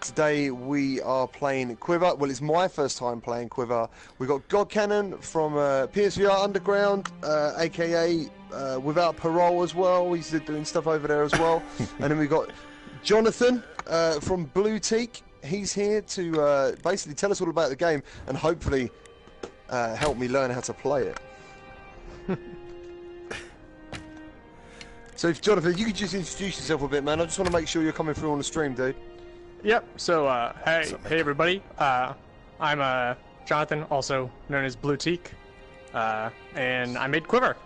Today we are playing QuiVR. Well, it's my first time playing QuiVR. We got God Cannon from PSVR Underground, aka without Parole as well. He's doing stuff over there as well. And then we got Jonathan from Blueteak. He's here to basically tell us all about the game and hopefully help me learn how to play it. So, Jonathan, you could just introduce yourself a bit, man. I just want to make sure you're coming through on the stream, dude. Yep. So, hey everybody. I'm Jonathan, also known as Blueteak, and I made QuiVR.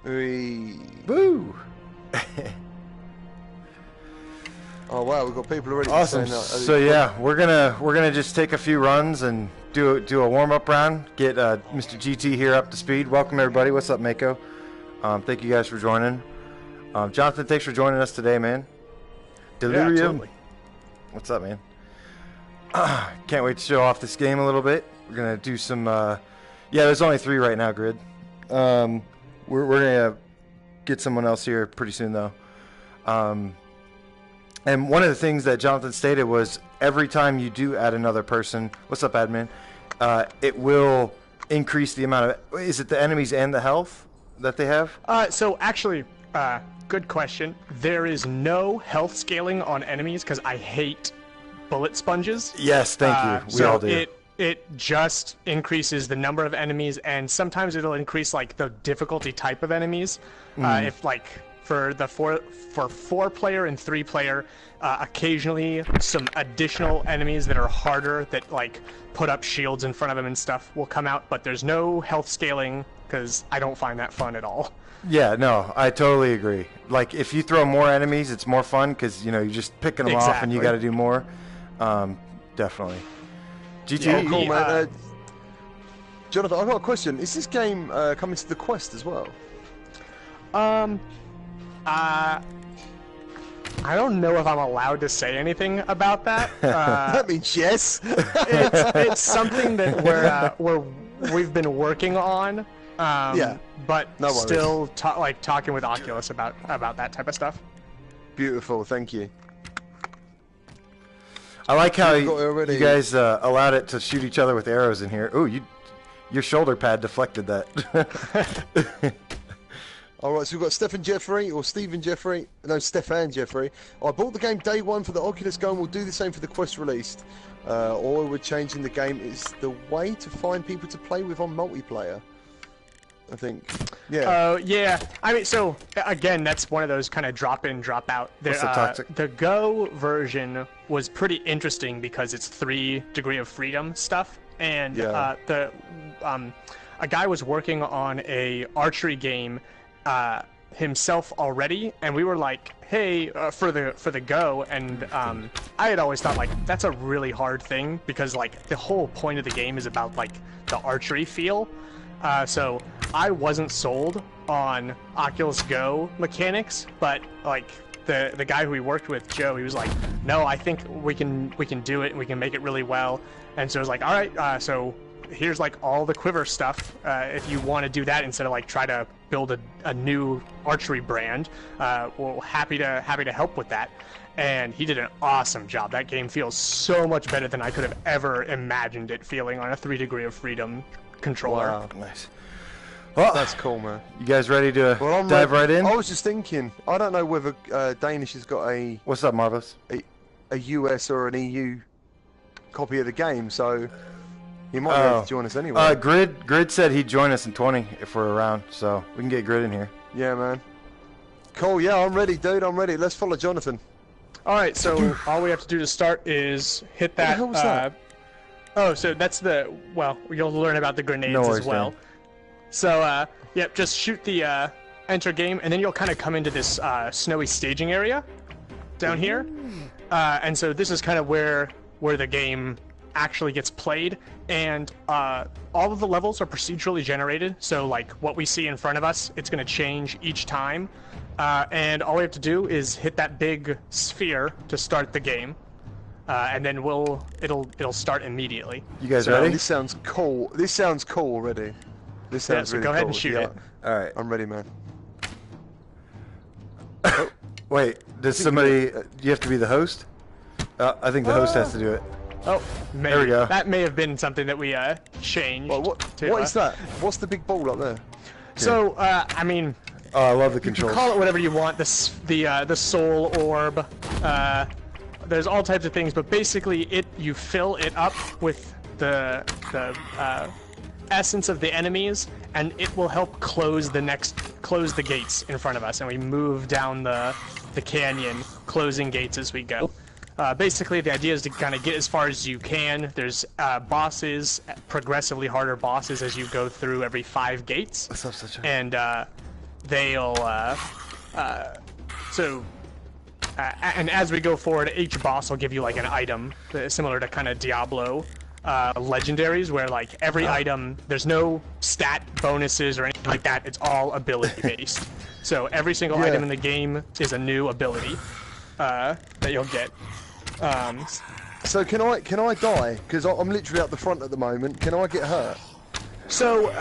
Woo! Oh wow, we've got people already. Awesome. So yeah, we're gonna just take a few runs and do a warm up round. Get Mr. GT here up to speed. Welcome everybody. What's up, Mako? Thank you guys for joining. Jonathan, thanks for joining us today, man. Delirium. Yeah, totally. What's up, man? Can't wait to show off this game a little bit. We're gonna do some. Yeah, there's only 3 right now, Grid. We're gonna get someone else here pretty soon, though. And one of the things that Jonathan stated was every time you do add another person, what's up, admin? It will increase the amount of. Is it the enemies and the health that they have? So actually, good question. There is no health scaling on enemies because I hate bullet sponges. Yes, thank you. We all do. It just increases the number of enemies, and sometimes it'll increase like the difficulty type of enemies. If like for 4-player and 3-player, occasionally some additional enemies that are harder that like put up shields in front of them and stuff will come out, but there's no health scaling because I don't find that fun at all. Yeah, no, I totally agree. Like, if you throw more enemies, it's more fun because, you know, you're just picking them off and you got to do more. Definitely. GT, oh, cool, man. Jonathan, I've got a question. Is this game coming to the Quest as well? I don't know if I'm allowed to say anything about that. That means yes. It's something that we've been working on. Yeah. But no still talking with Oculus about that type of stuff. Beautiful, thank you. I like how you guys allowed it to shoot each other with arrows in here. Ooh, your shoulder pad deflected that. Alright, so we've got Stefan Jeffrey. No, Stefan Jeffrey. I bought the game day 1 for the Oculus Go and will do the same for the Quest released. All we're changing the game is the way to find people to play with on multiplayer. I think. Yeah. Yeah. I mean, so again, that's one of those kind of drop in, drop out. The Go version was pretty interesting because it's 3 degree of freedom stuff, and a guy was working on a archery game himself already, and we were like, hey, for the Go, and I had always thought like that's a really hard thing because like the whole point of the game is about like the archery feel. So I wasn't sold on Oculus Go mechanics, but like the guy who we worked with, Joe, he was like, no, I think we can do it and we can make it really well. And so I was like, all right, so here's like all the QuiVR stuff. If you want to do that instead of like try to build a new archery brand, we're happy to help with that. And he did an awesome job. That game feels so much better than I could have ever imagined it feeling on a 3 degree of freedom controller. Wow, nice. Well, that's cool, man. You guys ready to dive right in? I was just thinking, I don't know whether Danish has got a... What's up, Marvelous? A US or an EU copy of the game, so he might be able to join us anyway. Grid said he'd join us in 20 if we're around, so we can get Grid in here. Yeah, man. Cool, yeah, I'm ready, dude, I'm ready. Let's follow Jonathan. Alright, so all we have to do to start is hit that... What the hell was that? Oh, so that's the... Well, you'll learn about the grenades as well. Dan. So, yep, just shoot the enter game, and then you'll kind of come into this snowy staging area down here. And so this is kind of where the game actually gets played, and all of the levels are procedurally generated, so like what we see in front of us, it's going to change each time. And all we have to do is hit that big sphere to start the game. And then it'll start immediately. You guys ready? This sounds cool. This sounds cool already. This sounds really go ahead cool. and shoot it. All right. I'm ready, man. Wait, does somebody? You have to be the host? I think the host has to do it. Oh, maybe. There we go. That may have been something that we changed. Well, what is that? What's the big ball up there? So, I mean... Oh, I love the You controls. can call it whatever you want. The soul orb. There's all types of things, but basically, you fill it up with the essence of the enemies, and it will help close the gates in front of us, and we move down the canyon, closing gates as we go. Basically, the idea is to kind of get as far as you can. There's bosses, progressively harder bosses as you go through every 5 gates. What's up, such a... And they'll and as we go forward, each boss will give you like an item similar to kind of Diablo legendaries, where like every item, there's no stat bonuses or anything like that. It's all ability based. So every single item in the game is a new ability that you'll get. So can I die? Because I'm literally at the front at the moment. Can I get hurt? So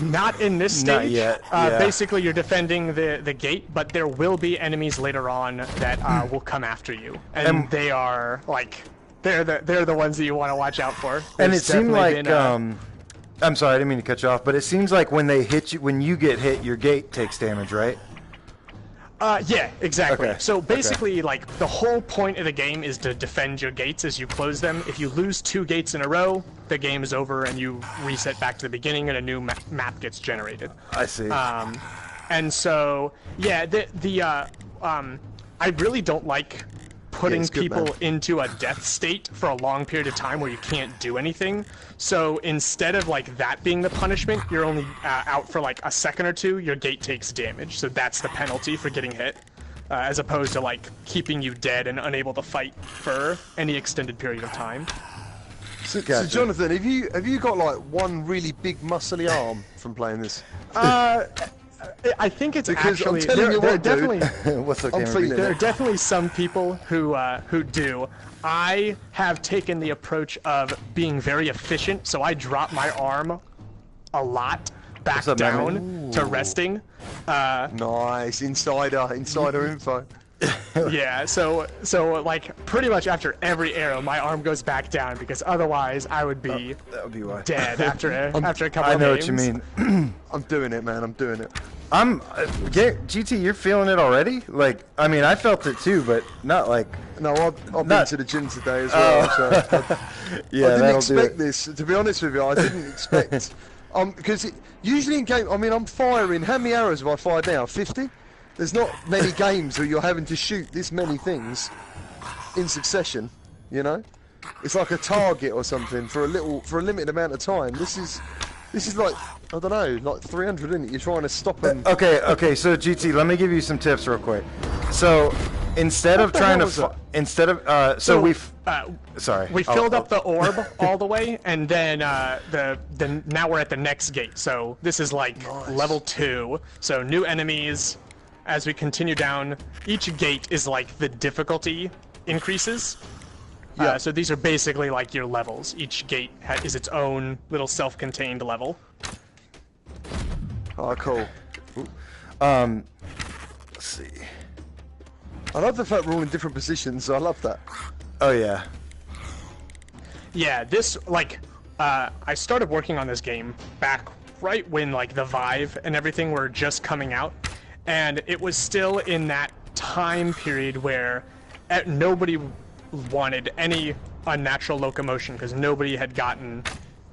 not in this stage. Not yet. Yeah. Basically, you're defending the gate, but there will be enemies later on that will come after you, and they are like they're the ones that you want to watch out for. And it seemed like I'm sorry, I didn't mean to cut you off, but it seems like when they hit you, when you get hit, your gate takes damage, right? Yeah, exactly. Okay. So basically, like, the whole point of the game is to defend your gates as you close them. If you lose 2 gates in a row, the game is over and you reset back to the beginning and a new map gets generated. I see. And so, yeah, I really don't like putting people into a death state for a long period of time where you can't do anything. So instead of like that being the punishment, you're only out for like a second or 2, your gate takes damage. So that's the penalty for getting hit, as opposed to like keeping you dead and unable to fight for any extended period of time. So Jonathan, have you got like one really big muscly arm from playing this? I think it's because actually I'm telling you what, definitely. What's up, I'm feeling There are it. definitely some people who do. I have taken the approach of being very efficient, so I drop my arm a lot back up, down to resting. Nice, insider info. Yeah, so like pretty much after every arrow, my arm goes back down because otherwise I would be That would be why. dead after a couple I of know games. what you mean. I'm doing it, man. I'm doing it. GT, you're feeling it already? Like, I mean, I felt it too, but not like... No, I've been to the gym today as well. So yeah, I didn't expect this. To be honest with you, I didn't expect... because usually in game, I mean, I'm firing... How many arrows have I fired now? 50? There's not many games where you're having to shoot this many things in succession, you know? It's like a target or something for a limited amount of time. This is like, I don't know, like 300, isn't it? You're trying to stop them. Okay, so GT, let me give you some tips real quick. So, instead of trying to... We filled up the orb all the way, and then now we're at the next gate. So this is like level 2. So new enemies. As we continue down, each gate is like the difficulty increases. Yeah. So these are basically like your levels. Each gate is its own little self-contained level. Oh, cool. let's see. I love the fact we're all in different positions. So I love that. Oh yeah. Yeah, this like I started working on this game back right when like the Vive and everything were just coming out. And it was still in that time period where nobody wanted any unnatural locomotion because nobody had gotten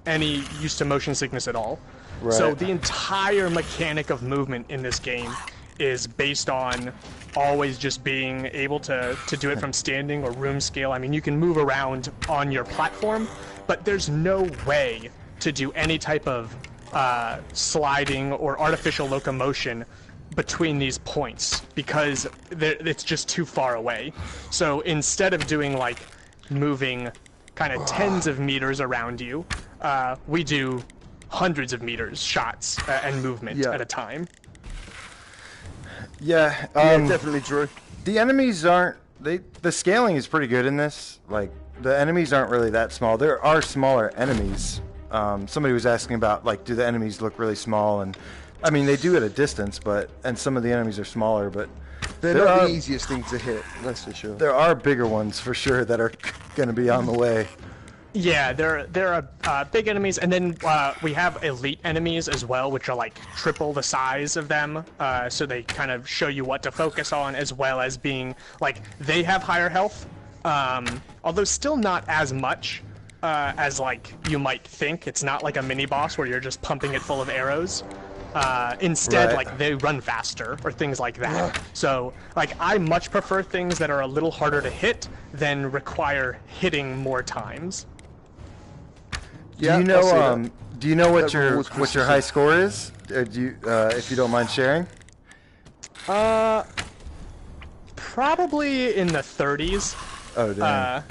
any used to motion sickness at all. Right. So the entire mechanic of movement in this game is based on always just being able to do it from standing or room scale. I mean, you can move around on your platform, but there's no way to do any type of sliding or artificial locomotion between these points because it's just too far away. So instead of doing like moving kind of tens of meters around you, we do hundreds of meters shots and movement at a time. Yeah, definitely, Drew. The enemies aren't... The scaling is pretty good in this. Like, the enemies aren't really that small. There are smaller enemies. Somebody was asking about, like, do the enemies look really small? And I mean, they do at a distance, and some of the enemies are smaller, but They're not the easiest thing to hit, that's for sure. There are bigger ones for sure that are going to be on the way. Yeah, there are big enemies, and then we have elite enemies as well, which are like triple the size of them. So they kind of show you what to focus on, as well as being like they have higher health, although still not as much as like you might think. It's not like a mini boss where you're just pumping it full of arrows. Instead, like, they run faster, or things like that. So, like, I much prefer things that are a little harder to hit than require hitting more times. Yeah, do you know what your high score is? Do you, if you don't mind sharing? Probably in the 30s. Oh, damn.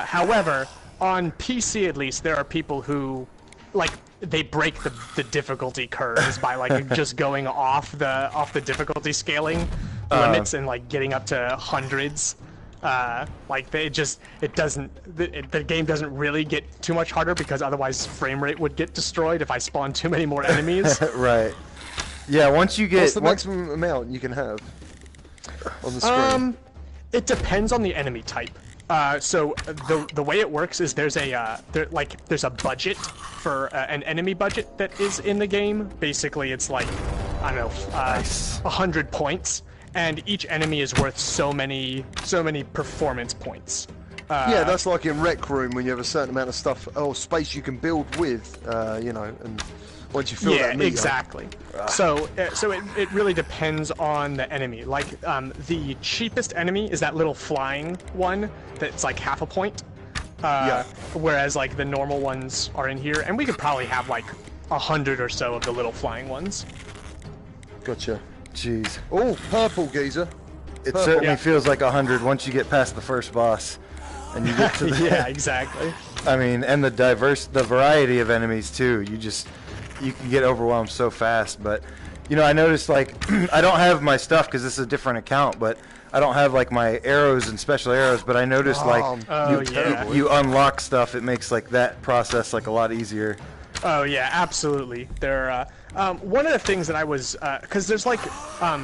However, on PC at least, there are people who, like, they break the difficulty curves by like just going off the difficulty scaling limits and like getting up to hundreds. Like the game doesn't really get too much harder because otherwise frame rate would get destroyed if I spawn too many more enemies. Right. Yeah. Once you get what's the maximum amount you can have on the screen? It depends on the enemy type. So the way it works is there's a budget for an enemy budget that is in the game. Basically, it's like, I don't know, 100 points, and each enemy is worth so many performance points. Yeah, that's like in Rec Room when you have a certain amount of stuff or space you can build with, you know, and once you fill that meter. Exactly. So it really depends on the enemy. Like, the cheapest enemy is that little flying one that's like half a point. Whereas like the normal ones are in here, and we could probably have like 100 or so of the little flying ones. Gotcha. Jeez. Oh, purple geezer. It certainly feels like 100 once you get past the first boss, and you get to the yeah, exactly. I mean, and the variety of enemies too. You can get overwhelmed so fast. But you know, I noticed like I don't have my stuff because this is a different account, but I don't have like my arrows and special arrows. But I noticed you unlock stuff. It makes like that process like a lot easier. Oh yeah, absolutely. There, one of the things that I was, because there's like,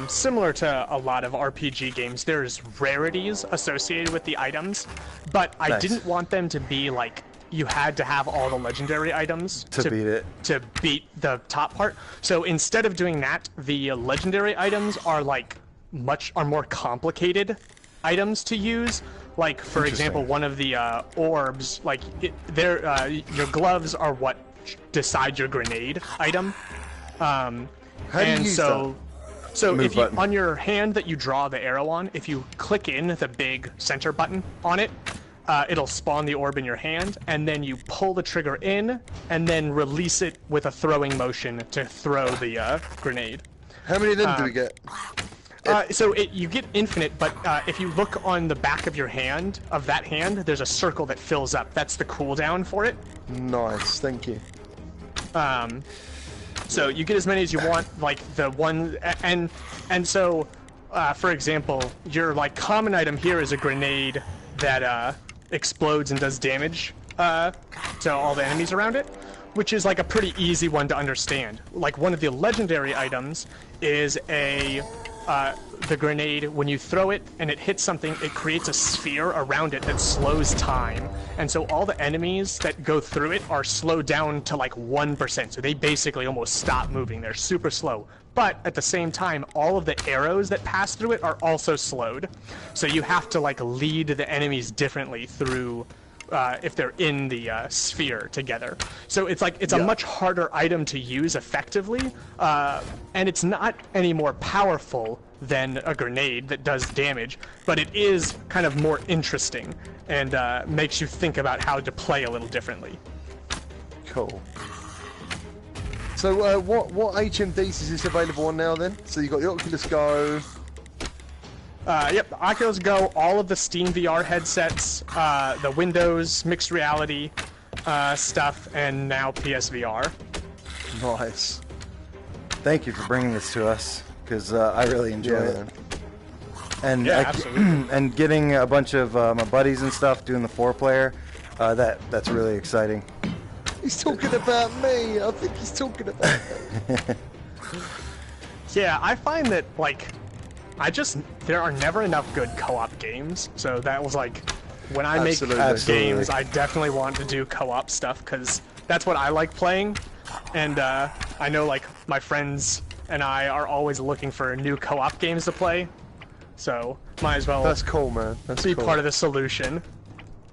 similar to a lot of RPG games, there's rarities associated with the items, but I didn't want them to be like, you had to have all the legendary items to beat the top part. So instead of doing that, the legendary items are like more complicated items to use. Like, for example, one of the orbs, like your gloves are what decide your grenade item. How do you use that? So if you, on your hand that you draw the arrow on, if you click in the big center button on it, it'll spawn the orb in your hand, and then you pull the trigger in, and then release it with a throwing motion to throw the grenade. How many of them do we get? You get infinite, but if you look on the back of your hand, there's a circle that fills up. That's the cooldown for it. Nice, thank you. So you get as many as you want, like the one, and so, for example, your like common item here is a grenade that explodes and does damage to all the enemies around it, which is like a pretty easy one to understand. Like one of the legendary items is the grenade, when you throw it and it hits something, it creates a sphere around it that slows time. And so all the enemies that go through it are slowed down to like 1%. So they basically almost stop moving. They're super slow. But at the same time, all of the arrows that pass through it are also slowed. So you have to like lead the enemies differently through if they're in the sphere together. So it's like a much harder item to use effectively, and it's not any more powerful than a grenade that does damage, but it is kind of more interesting and makes you think about how to play a little differently. Cool. So what HMDs is this available on now then? So you got the Oculus Go. Yep, the Oculus Go, all of the Steam VR headsets, the Windows mixed reality stuff, and now PSVR. Nice. Thank you for bringing this to us, because I really enjoy it. And absolutely. And getting a bunch of my buddies and stuff doing the 4-player, that's really exciting. He's talking about me. I think he's talking about me. Yeah, I find that like there are never enough good co-op games, so that was like, when I make games, I definitely want to do co-op stuff, because that's what I like playing, and I know like my friends and I are always looking for new co-op games to play, so might as well. That's cool, man. That's be cool. part of the solution.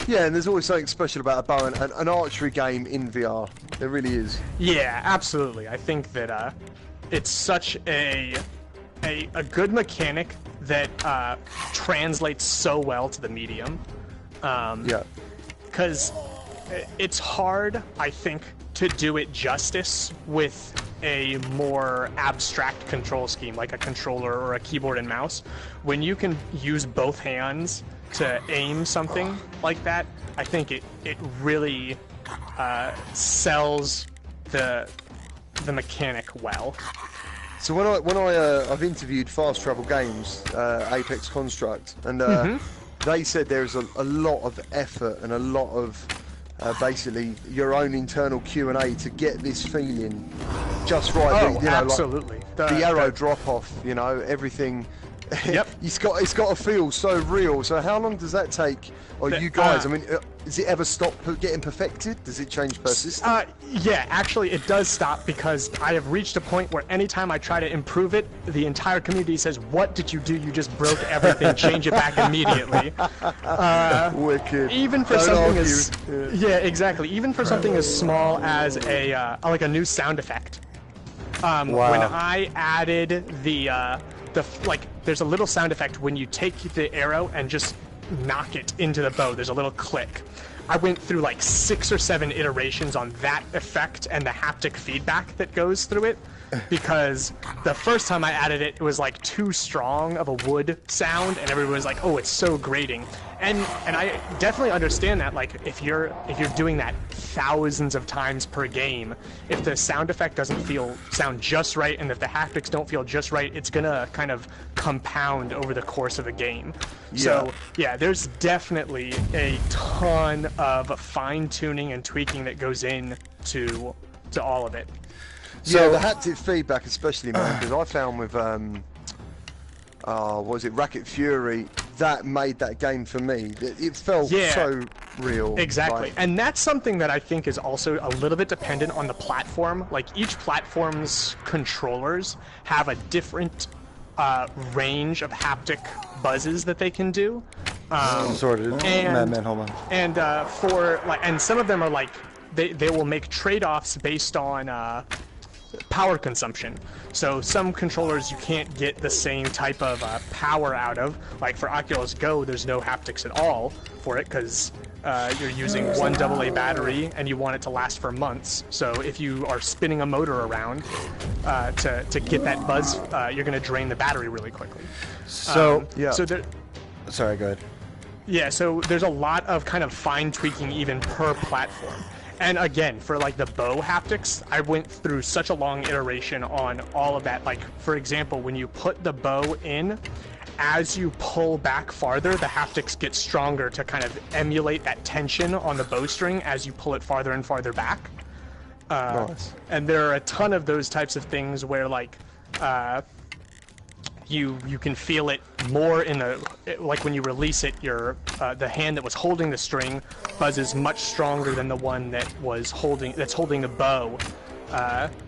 Yeah, and there's always something special about a bow and an archery game in VR. There really is. Yeah, absolutely. I think that it's such a good mechanic that translates so well to the medium. Yeah. Because it's hard, I think, to do it justice with a more abstract control scheme, like a controller or a keyboard and mouse. When you can use both hands to aim something like that, I think it really sells the mechanic well. So when I've interviewed Fast Travel Games, Apex Construct, and they said there's a lot of effort and a lot of basically your own internal Q&A to get this feeling just right. Oh, you know, absolutely. Like the arrow drop off, you know, everything. Yep. it's got to feel so real. So how long does that take? Or you guys, I mean, does it ever stop getting perfected? Does it change persistent? Yeah, actually it does stop, because I have reached a point where anytime I try to improve it, the entire community says, "What did you do? You just broke everything. Change it back immediately." Wicked. Even for something as exactly. Even for something as small as a like a new sound effect. Wow. When I added there's a little sound effect when you take the arrow and just knock it into the bow. There's a little click. I went through like 6 or 7 iterations on that effect and the haptic feedback that goes through it, because the first time I added it, it was like too strong of a wood sound, and everyone was like, "Oh, it's so grating." And I definitely understand that. Like, if you're doing that thousands of times per game, if the sound effect doesn't sound just right, and if the haptics don't feel just right, it's gonna kind of compound over the course of a game. Yeah. So yeah, there's definitely a ton of fine-tuning and tweaking that goes in to all of it. So the haptic feedback, especially, man, because I found with what was it, Racket Fury, that made that game for me. It felt so real. Exactly, and that's something that I think is also a little bit dependent on the platform. Like, each platform's controllers have a different range of haptic buzzes that they can do. Sorted. Madman, hold on. And and some of them are like, they will make trade-offs based on power consumption. So some controllers you can't get the same type of power out of. Like for Oculus Go, there's no haptics at all for it, because you're using one AA battery and you want it to last for months. So if you are spinning a motor around to get that buzz, you're going to drain the battery really quickly. So sorry, go ahead. Yeah, so there's a lot of kind of fine tweaking even per platform. And again, for like the bow haptics, I went through such a long iteration on all of that. Like, for example, when you put the bow in, as you pull back farther, the haptics get stronger to kind of emulate that tension on the bowstring as you pull it farther and farther back. Nice. And there are a ton of those types of things where, like, you can feel it more in like when you release it, the hand that was holding the string buzzes much stronger than the one that's holding the bow,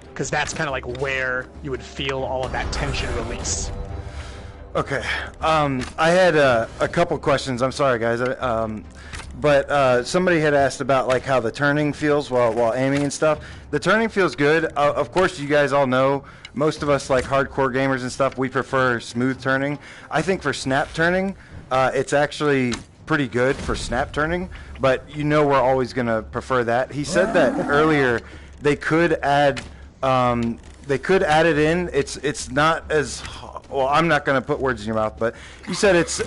because that's kind of like where you would feel all of that tension release. Okay, I had a couple questions. I'm sorry, guys, but somebody had asked about like how the turning feels while aiming and stuff. The turning feels good. Of course, you guys all know, most of us, like hardcore gamers and stuff, we prefer smooth turning. I think for snap turning, it's actually pretty good for snap turning, but you know we're always going to prefer that. He said that earlier they could add it in. It's not as well, I'm not going to put words in your mouth, but you said it's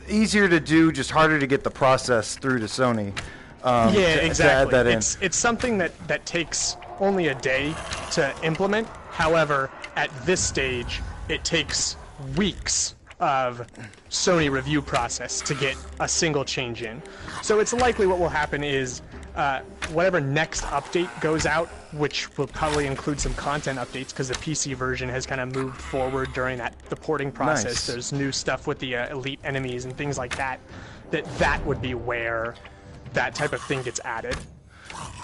easier to do, just harder to get the process through to Sony. Exactly. To add that in. It's something that takes only a day to implement. However, at this stage, it takes weeks of Sony review process to get a single change in. So it's likely what will happen is whatever next update goes out, which will probably include some content updates because the PC version has kind of moved forward during the porting process. Nice. There's new stuff with the elite enemies and things like that. That would be where that type of thing gets added.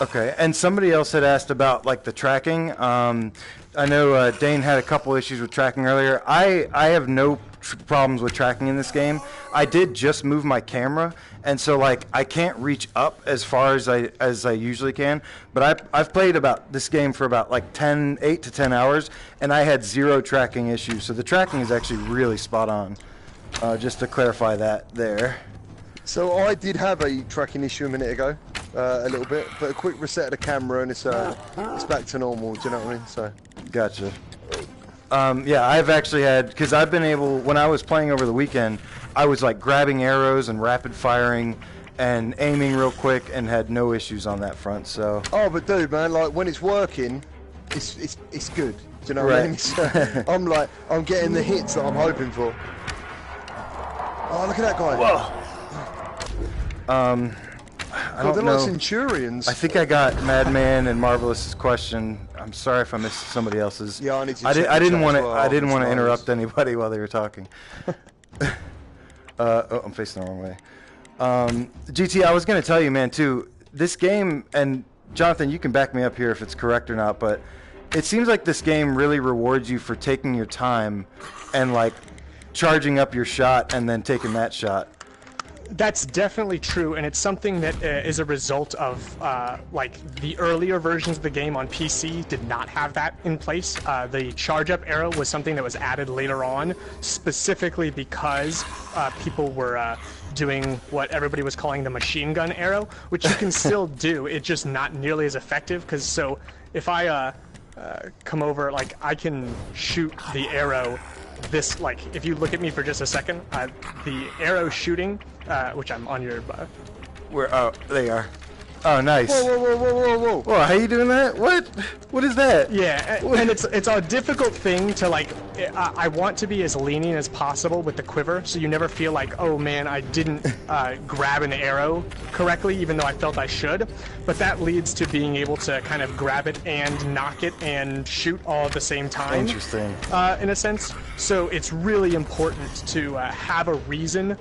Okay, and somebody else had asked about like the tracking. I know Dane had a couple issues with tracking earlier. I have no problems with tracking in this game. I did just move my camera, and so like I can't reach up as far as I usually can. But I've played about this game for about like 8 to 10 hours, and I had 0 tracking issues. So the tracking is actually really spot on. Just to clarify that there. So I did have a tracking issue a minute ago, a little bit, but a quick reset of the camera and it's back to normal. Do you know what I mean? So. Gotcha. Yeah, I've actually had, because I've been able, when I was playing over the weekend, I was like grabbing arrows and rapid firing and aiming real quick and had no issues on that front. So. Oh, but dude, man, like when it's working, it's good. Do you know what I mean? I'm getting the hits that I'm hoping for. Oh, look at that guy. Whoa. I don't know. Centurions. I think I got Madman and Marvelous's question. I'm sorry if I missed somebody else's. Yeah, I need to. I didn't want to. I didn't want to interrupt anybody while they were talking. Oh, I'm facing the wrong way. GT, I was going to tell you, man, too. This game, and Jonathan, you can back me up here if it's correct or not, but it seems like this game really rewards you for taking your time and like charging up your shot and then taking that shot. That's definitely true, and it's something that is a result of like the earlier versions of the game on PC did not have that in place. The charge up arrow was something that was added later on, specifically because people were doing what everybody was calling the machine gun arrow, which you can still do. It's just not nearly as effective. Because so if I come over, like I can shoot the arrow. This, like, if you look at me for just a second, the arrow shooting, which I'm on your... Where? Oh, there you are. Oh, nice. Whoa. Whoa, how you doing that? What? What is that? Yeah, and it's a difficult thing to, like, I want to be as lenient as possible with the quiver, so you never feel like, oh man, I didn't grab an arrow correctly, even though I felt I should. But that leads to being able to kind of grab it and knock it and shoot all at the same time. Interesting. In a sense. So it's really important to have a reason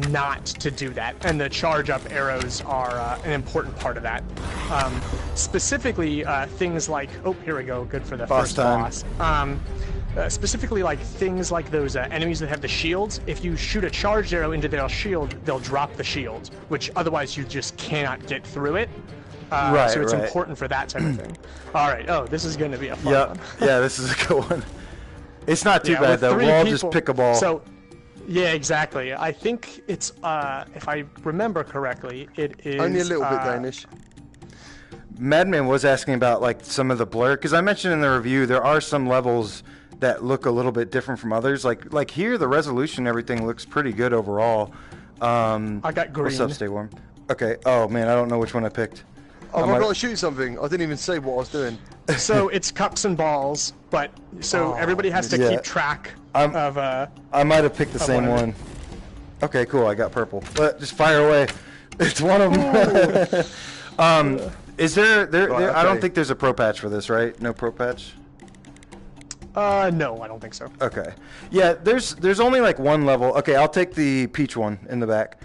not to do that, and the charge up arrows are an important part of that. Specifically, things like, oh, here we go, good for the first boss. Specifically, like things like those enemies that have the shields. If you shoot a charged arrow into their shield, they'll drop the shield, which otherwise you just cannot get through it. So it's important for that type of thing. All right. Oh, this is going to be a fun one. Yeah, this is a good one. It's not too bad though. We'll all just pick a ball. So. Yeah, exactly. I think it's, if I remember correctly, it is... Only a little bit Danish. Madman was asking about, like, some of the blur, because I mentioned in the review there are some levels that look a little bit different from others. Like here, the resolution and everything looks pretty good overall. I got green. What's up, Stay Warm? Okay. Oh, man, I don't know which one I picked. Oh, I've got to shoot something. I didn't even say what I was doing. So it's cups and balls, but so everybody has to keep track of. I might have picked the same one. Okay, cool. I got purple. But just fire away. It's one of them. Is there? Okay. I don't think there's a pro patch for this, right? No pro patch. No, I don't think so. Okay. Yeah, there's only like one level. Okay, I'll take the peach one in the back.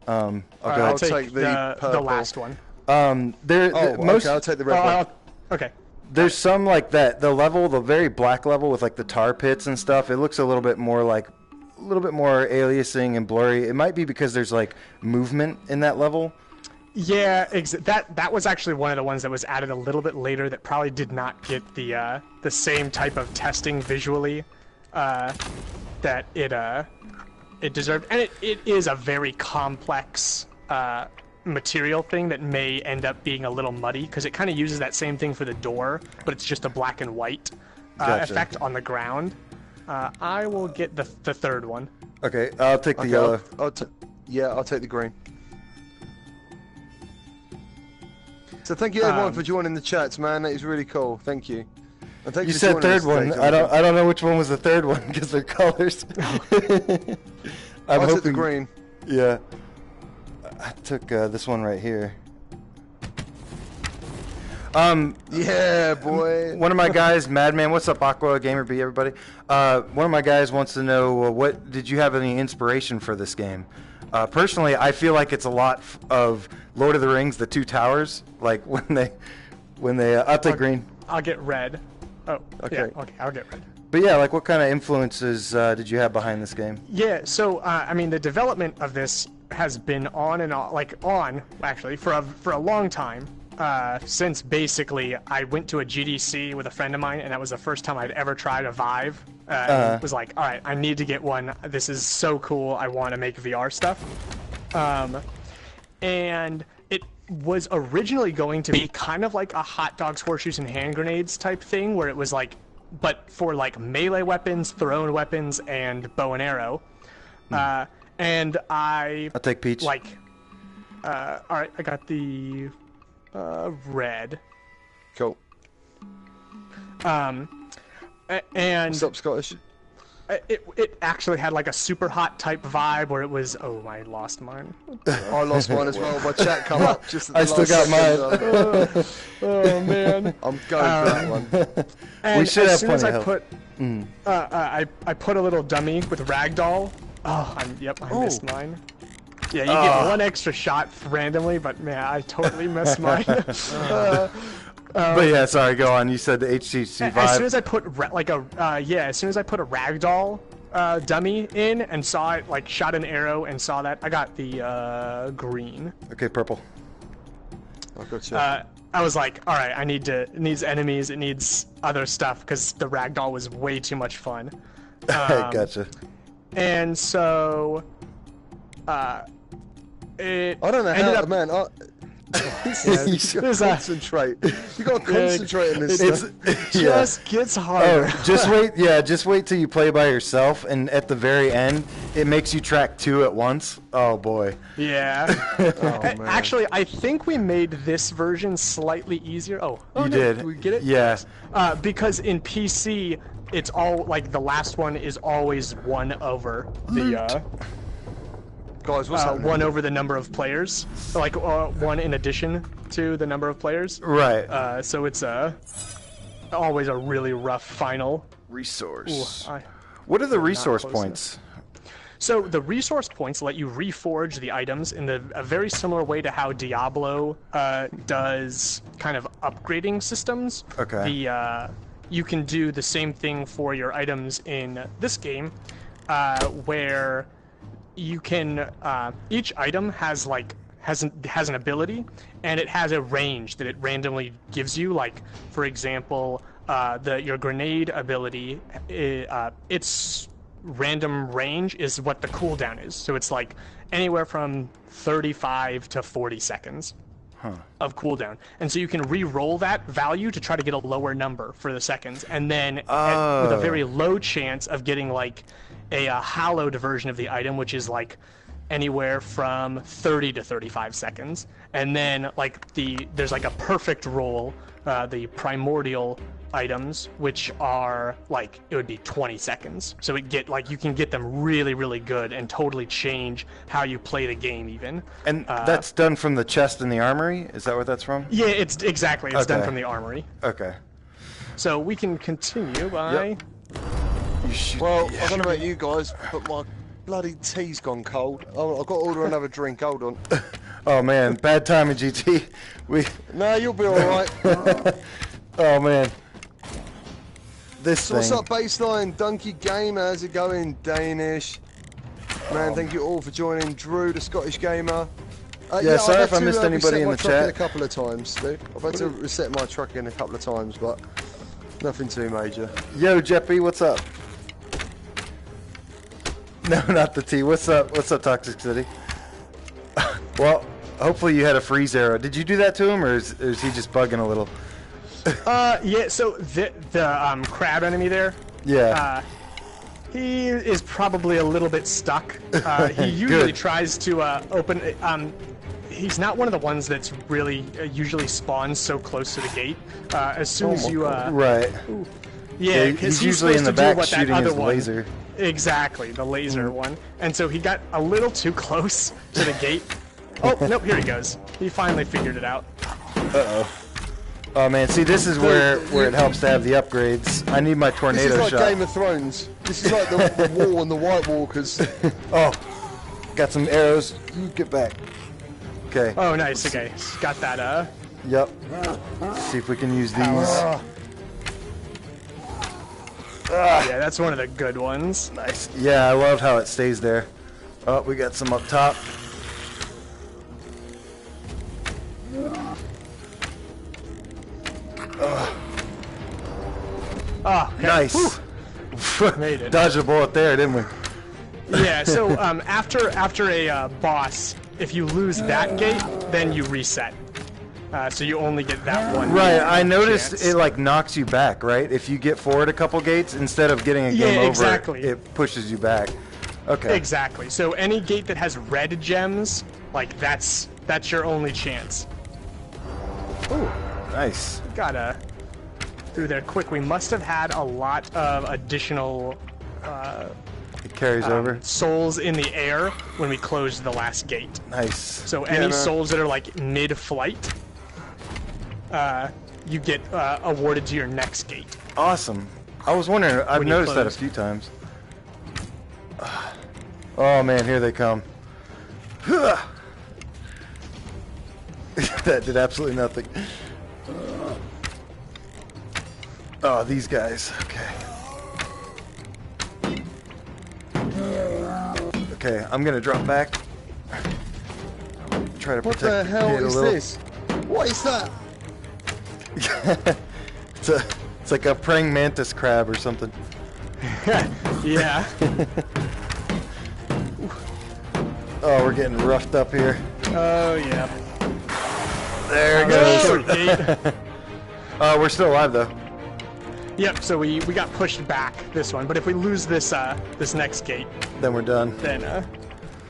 I'll take the last one. Okay, I'll take the red one. Okay. There's some like that. The level, the very black level with like the tar pits and stuff. It looks a little bit more aliasing and blurry. It might be because there's like movement in that level. Yeah, that was actually one of the ones that was added a little bit later that probably did not get the same type of testing visually that it deserved, and it is a very complex material thing that may end up being a little muddy because it kind of uses that same thing for the door, but it's just a black and white effect on the ground. I will get the third one. Okay, I'll take the yellow. I'll take the green. So thank you everyone for joining the chats, man. That is really cool. Thank you. And thank you said third one. I don't know which one was the third one because they're colors. I took the green. Yeah. I took this one right here. Yeah, boy. One of my guys, Madman, what's up, Aqua, Gamer B, everybody? One of my guys wants to know, what did you have any inspiration for this game? Personally, I feel like it's a lot of Lord of the Rings, the Two Towers. Like when they, I'll take green. I'll get red. Oh, okay. Yeah, okay, I'll get red. But yeah, like what kind of influences did you have behind this game? Yeah, so I mean, the development of this has been on and on, actually for a long time. Since basically I went to a GDC with a friend of mine, and that was the first time I'd ever tried a Vive. It was like, all right, I need to get one. This is so cool. I want to make VR stuff. And it was originally going to be kind of like a hot dogs, horseshoes, and hand grenades type thing, where it was like, but for like melee weapons, thrown weapons, and bow and arrow. And I'll take peach. All right, I got the red. Cool. And what's up, Scottish? It actually had like a super hot type vibe where it was. Oh, I lost mine. I lost mine as well. My chat come up just. At the I still got mine. Oh man. I'm going for that one. And we should as have soon as plenty I put, I put a little dummy with ragdoll. Oh, I missed mine. Yeah, you get one extra shot randomly, but man, I totally missed mine. But yeah, sorry, go on. You said the HTC Vive. As soon as I put as soon as I put a ragdoll dummy in and saw it, like shot an arrow and saw that, I got the green. Okay, purple. I got you. I was like, all right, it needs enemies, it needs other stuff, because the ragdoll was way too much fun. Gotcha. And so, I don't know how, man. You gotta concentrate. You gotta concentrate on this stuff. It just gets harder. Oh, just wait till you play by yourself, and at the very end, it makes you track two at once. Oh boy. Yeah. Oh, man. Actually, I think we made this version slightly easier. Oh, you did. Did we get it? Yeah. Because in PC, it's all like the last one is always 1 over the. Guys, what's happening? 1 over the number of players, like 1 in addition to the number of players. Right. So it's always a really rough final. Resource. Ooh, what are the resource points? So the resource points let you reforge the items in a very similar way to how Diablo does kind of upgrading systems. Okay. You can do the same thing for your items in this game, where you can each item has an ability, and it has a range that it randomly gives you. Like, for example, your grenade ability, its random range is what the cooldown is. So it's like anywhere from 35 to 40 seconds of cooldown, and so you can re-roll that value to try to get a lower number for the seconds, and then with a very low chance of getting like a hallowed version of the item, which is like anywhere from 30 to 35 seconds. And then like there's like a perfect roll, the primordial items, which are like, it would be 20 seconds. So you can get them really, really good and totally change how you play the game even. And that's done from the chest in the armory? Is that what that's from? Yeah, it's done from the armory. Okay. So we can continue by... Yep. Well, I don't know about you guys, but my bloody tea's gone cold. Oh, I've got to order another drink. Hold on. Oh man, bad timing, GT. No, you'll be all right. Oh man. So what's up, Baseline? Donkey Gamer, how's it going? Danish. Man, thank you all for joining. Drew, the Scottish Gamer. Yeah, sorry if I missed anybody in the chat. A couple of times, dude. I've had to reset my truck in a couple of times, but nothing too major. Yo, Jeppy, what's up? No, not the T. What's up? What's up, Toxic City? Well, hopefully you had a freeze arrow. Did you do that to him, or is he just bugging a little? Yeah. So the crab enemy there. Yeah. He is probably a little bit stuck. He usually tries to open. He's not one of the ones that's really usually spawns so close to the gate. As soon as you right. Yeah, he's usually in the back shooting his laser. Exactly, the laser one. And so he got a little too close to the gate. Oh, nope, here he goes. He finally figured it out. Uh-oh. Oh man, see this is where it helps to have the upgrades. I need my tornado shot. This is like shot. Game of Thrones. This is like the wall and the White Walkers. Oh, got some arrows. You get back. Okay. Oh, nice. Okay, got that. Yep. Let's see if we can use these. Yeah, that's one of the good ones. Nice. Yeah, I love how it stays there. Oh, we got some up top. Oh, okay. Nice. Made it. Dodged a bullet there, didn't we? Yeah. So after a boss, if you lose that gate, then you reset. So you only get that one. Right. I noticed chance. it like knocks you back. Right. If you get forward a couple gates, instead of getting a game over, exactly. it pushes you back. Okay. Exactly. So any gate that has red gems, like that's your only chance. Ooh. Nice. Got through there quick. We must have had a lot of additional It carries over. souls in the air when we closed the last gate. Nice. So any souls that are like mid-flight, you get awarded to your next gate. Awesome. I was wondering. I've noticed that a few times. Oh man, here they come. That did absolutely nothing. Oh, these guys. Okay. Okay, I'm gonna drop back. Try to protect What the hell kid a is little. this? What is that? It's like a praying mantis crab or something. Yeah. Oh, we're getting roughed up here. Oh yeah. There it goes. We're still alive though. Yep. So we got pushed back this one, but if we lose this this next gate, Then we're done. then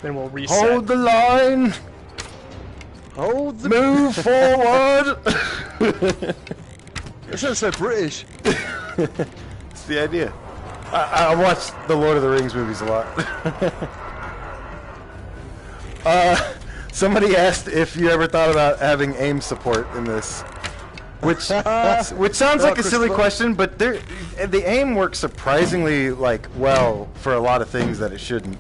we'll reset. Hold the line. Hold the... Move forward. That sounds so British. It's the idea. I watch the Lord of the Rings movies a lot. Somebody asked if you ever thought about having aim support in this, which sounds like a silly question, but the aim works surprisingly well for a lot of things that it shouldn't.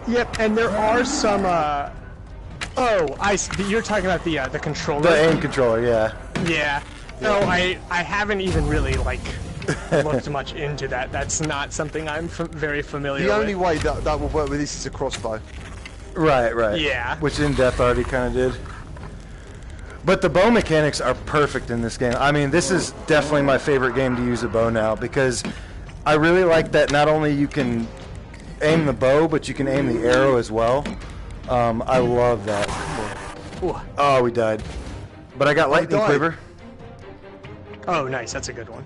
Yep, and there are some. You're talking about the controller. The aim controller, yeah. Yeah. No, I haven't even really looked much into that. That's not something I'm very familiar with. The only way that will work with this is a crossbow. Right. Yeah. Which In Depth already kind of did. But the bow mechanics are perfect in this game. I mean, this is definitely my favorite game to use a bow now because I really like that not only you can aim the bow, but you can aim the arrow as well. I love that. Ooh. Oh, we died. But I got lightning quiver. Oh, nice. That's a good one.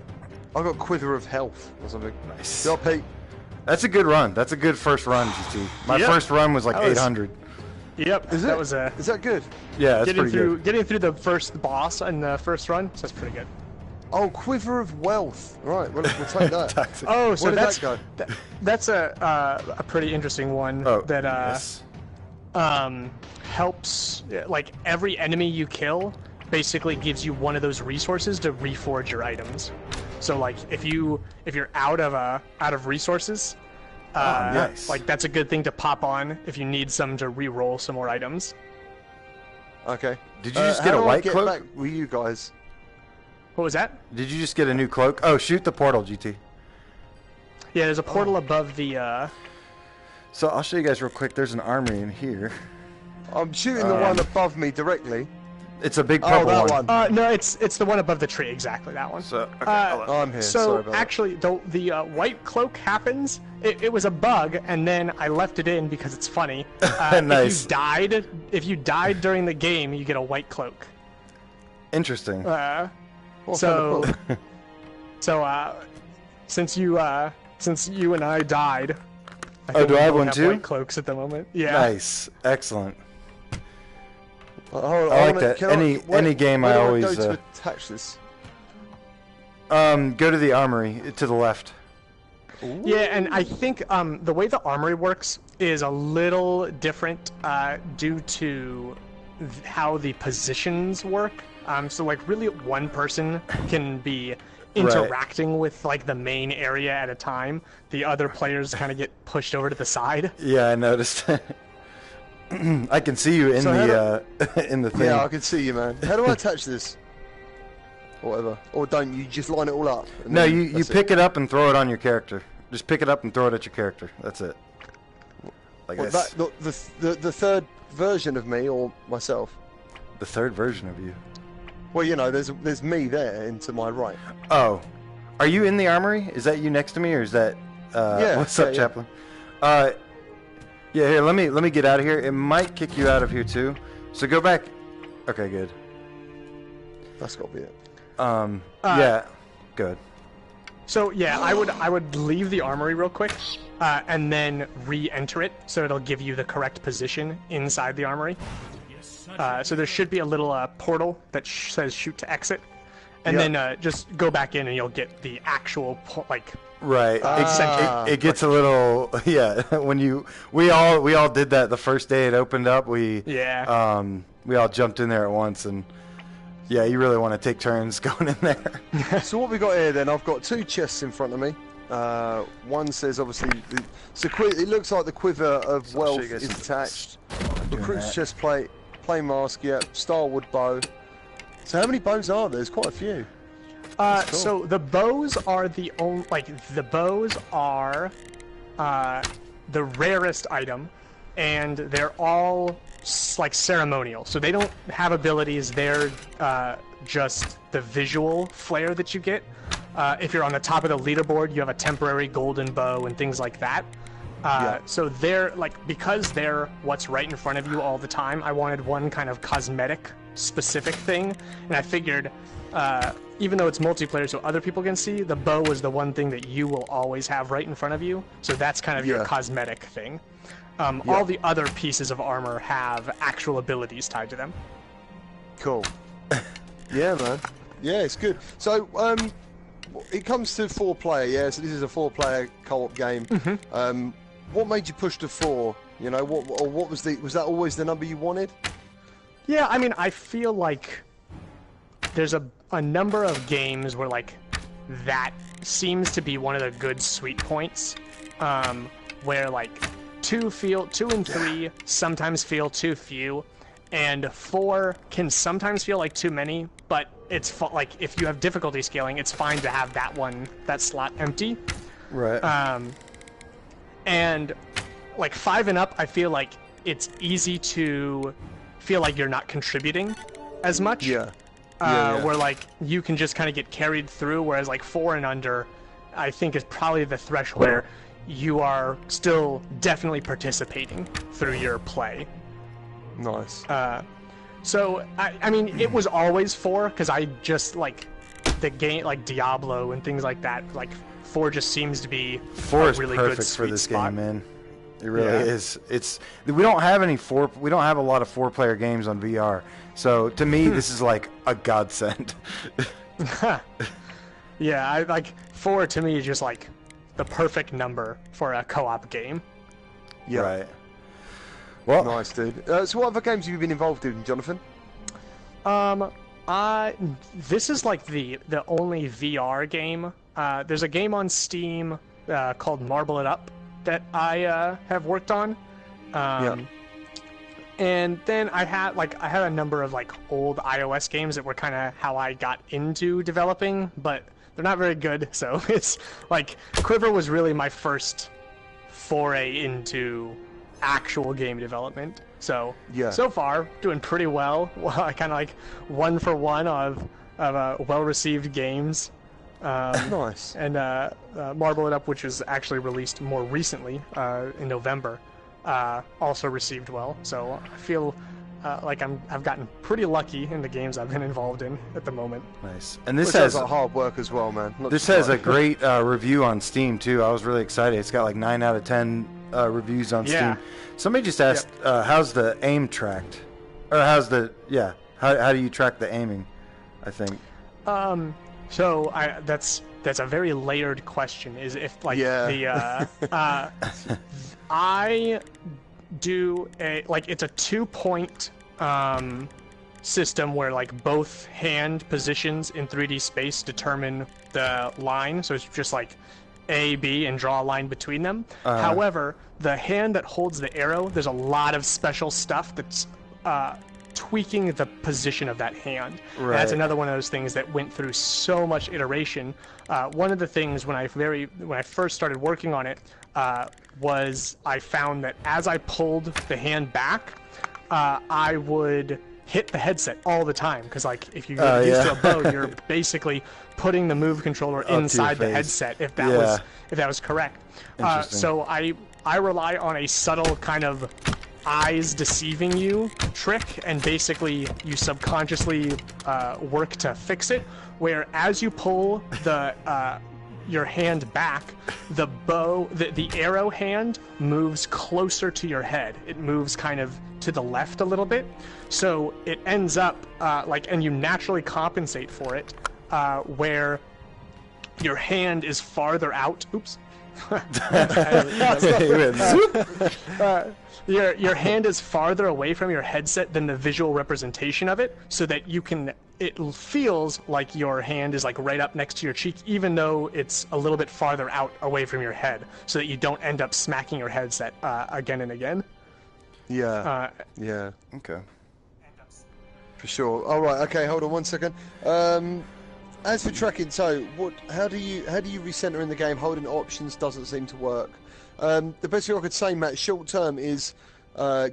I got quiver of health or something. Nice. Yo, Pete. That's a good run. That's a good first run, GT. My first run was like 800. Yep. Is that good? Yeah, that's pretty good. Getting through the first boss in the first run, so that's pretty good. Oh, quiver of wealth. Right, we'll take that. Oh, so Where did that go? That's a pretty interesting one that yes. helps. Like every enemy you kill basically gives you one of those resources to reforge your items. So like if you're out of resources, nice. like that's a good thing to pop on if you need some to re-roll some more items. Okay. Did you just get a white cloak? Back with you guys? What was that? Did you just get a new cloak? Oh, shoot the portal, GT. Yeah, there's a portal above the. So I'll show you guys real quick. There's an armory in here. I'm shooting the one above me directly. It's a big purple one. No, it's the one above the tree. Exactly that one. So okay, I'm here. So Sorry about actually, the white cloak happens. It was a bug, and then I left it in because it's funny. Nice. If you died during the game, you get a white cloak. Interesting. Since you and I died. Do I have one too? White cloaks at the moment. Yeah. Nice. Excellent. I like that. Any game I always go to attach this. Go to the armory to the left. Ooh. Yeah, and I think the way the armory works is a little different due to how the positions work. So like really one person can be interacting with like the main area at a time. The other players kind of get pushed over to the side. Yeah, I noticed. I can see you in in the thing. Yeah, I can see you, man. How do I attach this? Or whatever. Or don't you just line it all up? No, you pick it up and throw it on your character. Just pick it up and throw it at your character. That's it. Like this. The third version of me or myself? The third version of you. Well, you know, there's me there and to my right. Oh, are you in the armory? Is that you next to me, or is that? What's up, Chaplain? Yeah, here. Let me get out of here. It might kick you out of here too. So go back. Okay, good. That's got to be it. Yeah, good. So yeah, I would leave the armory real quick, and then re-enter it, so it'll give you the correct position inside the armory. So there should be a little portal that says shoot to exit, and then just go back in and you'll get the actual right. It gets a little when we all did that the first day it opened up. We all jumped in there at once, and yeah, you really want to take turns going in there. So what we got here then? I've got two chests in front of me. One says obviously it looks like the quiver of wealth is attached. Recruit's chest plate. Play mask, Starwood bow. So how many bows are there? There's quite a few. Cool. So the bows are the only, the bows are the rarest item, and they're all ceremonial. So they don't have abilities. They're just the visual flair that you get. If you're on the top of the leaderboard, you have a temporary golden bow and things like that. So they're because they're what's right in front of you all the time, I wanted one kind of cosmetic specific thing, and I figured even though it's multiplayer so other people can see, the bow is the one thing that you will always have right in front of you, so that's kind of your cosmetic thing. All the other pieces of armor have actual abilities tied to them. Cool. Yeah, man. Yeah, it's good. So it comes to 4-player, so this is a 4-player co-op game. What made you push to 4? You know, what was that always the number you wanted? Yeah, I mean, I feel like there's a number of games where that seems to be one of the good sweet points, where 2 and 3 sometimes feel too few, and 4 can sometimes feel like too many, but it's if you have difficulty scaling, it's fine to have that slot empty. Right. And 5 and up, I feel like it's easy to feel like you're not contributing as much. Where you can just kind of get carried through, whereas 4 and under, I think is probably the threshold where you are still definitely participating through your play. Nice. So I mean, it was always 4 because I just the game Diablo and things like that. 4 just seems to be 4 is really perfect good for this spot. game, man. It really is. We don't have we don't have a lot of 4-player games on VR. So to me, this is like a godsend. Yeah, 4 to me is just the perfect number for a co-op game. Yeah. Right. Well, nice, dude. So what other games have you been involved in, Jonathan? This is the only VR game. There's a game on Steam called Marble It Up that I have worked on. And then I had a number of old iOS games that were kind of how I got into developing, but they're not very good. So it's Quiver was really my first foray into actual game development. So so far doing pretty well. I kind of 1 for 1 of well-received games. Nice. And Marble It Up, which was actually released more recently in November, also received well. So I feel I've gotten pretty lucky in the games I've been involved in at the moment. Nice. And this has hard work as well, man. This has a great review on Steam too. I was really excited. It's got 9 out of 10 reviews on Steam. Somebody just asked, how's the aim tracked? Or how's the how do you track the aiming? I think. So that's a very layered question. Is if I do it's a 2-point system where like both hand positions in 3D space determine the line, so it's just like A, B, and draw a line between them. However, the hand that holds the arrow, there's a lot of special stuff that's tweaking the position of that hand. Right. That's another one of those things that went through so much iteration. One of the things when I first started working on it was I found that as I pulled the hand back, I would hit the headset all the time, because like if you get used to a bow, you're basically putting the move controller inside the headset if that was correct. So I rely on a subtle kind of eyes deceiving you trick, and basically you subconsciously work to fix it, where as you pull the your hand back, the arrow hand moves closer to your head. It moves kind of to the left a little bit, so it ends up and you naturally compensate for it, where your hand is farther out. Oops. Your hand is farther away from your headset than the visual representation of it, so that it feels like your hand is like right up next to your cheek, even though it's a little bit farther out away from your head, so that you don't end up smacking your headset again and again. Yeah. Okay. For sure. All right. Okay. Hold on 1 second. As for tracking, so how do you recenter in the game? Holding options doesn't seem to work. The best thing I could say, Matt, short term, is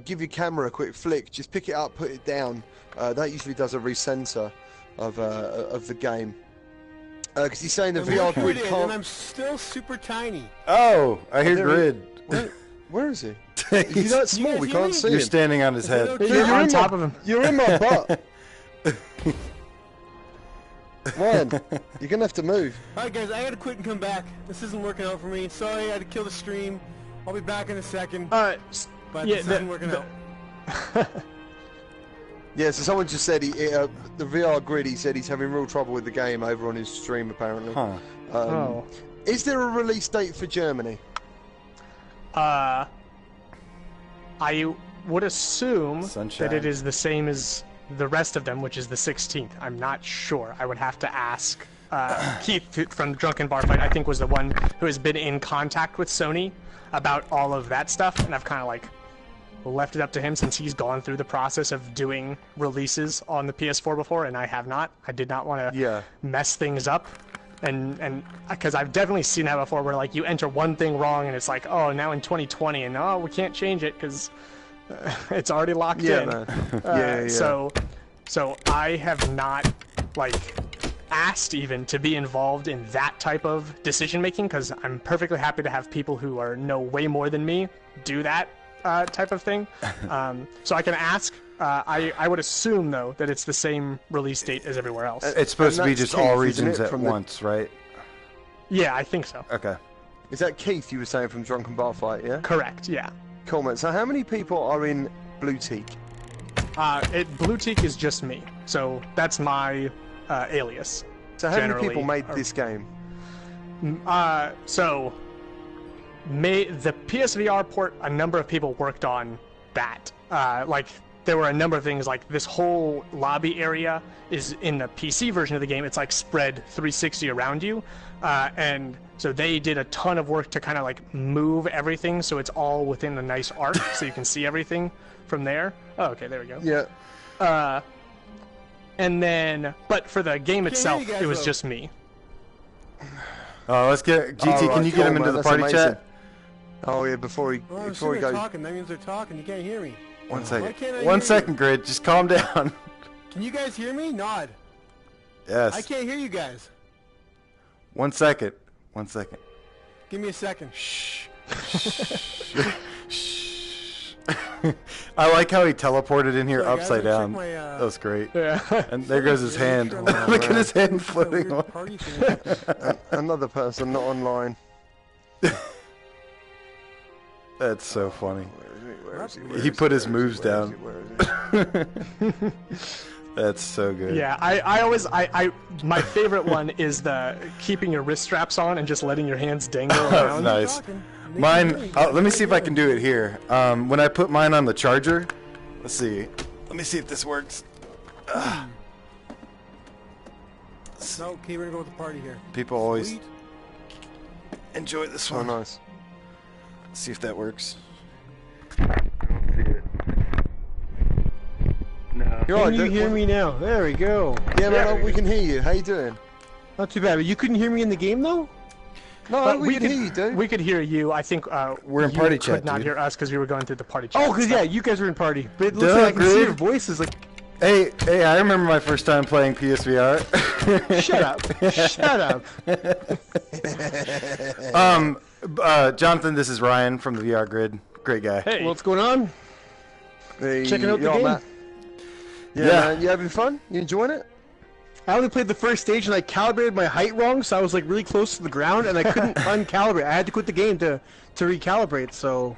give your camera a quick flick. Just pick it up, put it down. That usually does a recenter of the game. Because he's saying the VR grid can't. And I'm still super tiny. Oh, I hear grid. Where is he? He's that small. We can't see him. You're standing on his head. You're on top of him. You're in my butt. Ryan, you're gonna have to move. Alright guys, I gotta quit and come back. This isn't working out for me. Sorry, I had to kill the stream. I'll be back in a second. But this isn't working out. Yeah, so someone just said the VR grid, he said he's having real trouble with the game over on his stream apparently. Is there a release date for Germany? I would assume that it is the same as the rest of them, which is the 16th. I'm not sure. I would have to ask Keith from Drunken Bar Fight. I think was the one who has been in contact with Sony about all of that stuff, and I've kind of like left it up to him since he's gone through the process of doing releases on the PS4 before, and I have not. I did not want to mess things up, and because I've definitely seen that before, where like you enter one thing wrong and it's like, oh, now in 2020, and oh, we can't change it because it's already locked in. Man. So I have not like asked even to be involved in that type of decision making, because I'm perfectly happy to have people who know way more than me do that type of thing. So I can ask. I would assume though that it's the same release date as everywhere else. It's supposed to be just all regions at once, right? Yeah, I think so. Okay. Is that Keith you were saying from Drunken Bar Fight? Yeah. Correct. Yeah. Cool, man. So how many people are in Blueteak? Blueteak is just me, so that's my alias. So how many people made this game? The PSVR port, a number of people worked on that. Like there were a number of things, like this whole lobby area is in the PC version of the game. It's like spread 360 around you, and so they did a ton of work to kind of like move everything so it's all within a nice arc so you can see everything from there. Oh, okay, there we go. Yeah. And then, but for the game itself, it was just me. Oh, let's get GT. Can you get him into the party chat? Oh yeah, before he goes. Talking. That means they're talking. You can't hear me. 1 second. 1 second, Grid. Just calm down. Can you guys hear me? Nod. Yes. I can't hear you guys. 1 second. 1 second. Give me a second. Shh. Shh. I like how he teleported in here upside down. That was great. Yeah. And there goes his hand. Look at his hand floating on. Another person not online. That's so funny. He put his moves down. That's so good. Yeah, I always my favorite one is the keeping your wrist straps on and just letting your hands dangle around. Nice. Mine, let me see if I can do it here. When I put mine on the charger, let's see. Let me see if this works. No, okay, we're gonna go with the party here. People always enjoy this one. Oh, nice. Let's see if that works. No. Can you hear me now? There we go. Yeah, man, we can hear you. How you doing? Not too bad. But you couldn't hear me in the game, though? No, we could hear you, dude. We could hear you. I think we're in party chat, could not hear us because we were going through the party chat. Oh, because yeah, you guys were in party. But it looks like I can see your voices. Like, hey, I remember my first time playing PSVR. Shut up. Shut up. Jonathan, this is Ryan from the VR Grid. Great guy. Hey. What's going on? Hey, checking out the game. Matt. Yeah, man, you having fun? You enjoying it? I only played the first stage and I calibrated my height wrong, so I was like really close to the ground and I couldn't uncalibrate. I had to quit the game to recalibrate. So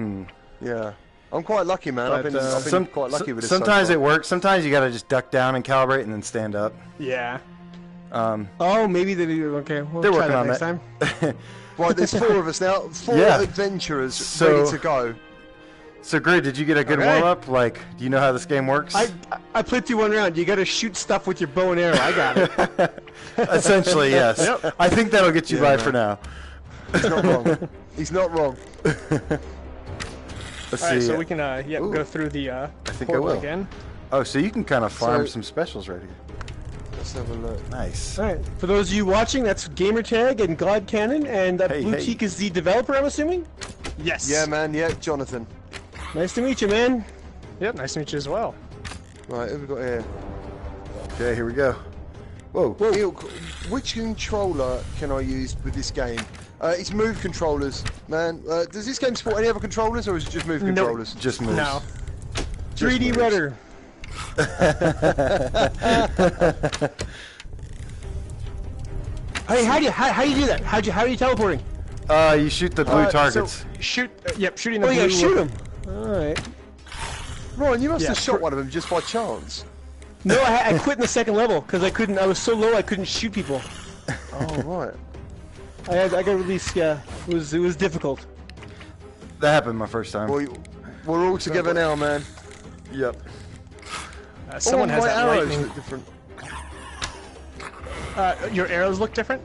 yeah, I'm quite lucky, man. I've been quite lucky with this. Sometimes it works. Sometimes you gotta just duck down and calibrate and then stand up. Yeah. Oh, maybe they do. Okay, we'll they're try working that on next that. time. Right, there's 4 of us now. 4 adventurers ready to go. So, Grid, did you get a good warm-up? Like, do you know how this game works? I played through one round. You got to shoot stuff with your bow and arrow. I got it. Essentially, yes. Yep. I think that'll get you by for now. He's not wrong. He's not wrong. Let's All right, see. so we can go through the I think portal I will. again. Oh, so you can kind of farm some specials right here. Let's have a look. Nice. All right. For those of you watching, that's Gamertag and God Cannon, and Blueteak is the developer, I'm assuming? Yes. Yeah, man. Yeah, Jonathan. Nice to meet you, man. Yep, nice to meet you as well. Right, who have we got here? Okay, here we go. Whoa. Ilk, which controller can I use with this game? It's Move controllers, man. Does this game support any other controllers, or is it just Move controllers? Just moves. No. 3D rudder. Hey, how do you do that? How are you teleporting? You shoot the blue targets. So shooting the blue. Oh yeah, shoot him. All right. Ryan, you must have shot one of them just by chance. No, I quit in the second level because I couldn't. I was so low I couldn't shoot people. Oh right. I got released. Yeah, it was difficult. That happened my first time. Well, we're all together now, man. Yep. Someone has my that arrows lightning. look different. Your arrows look different?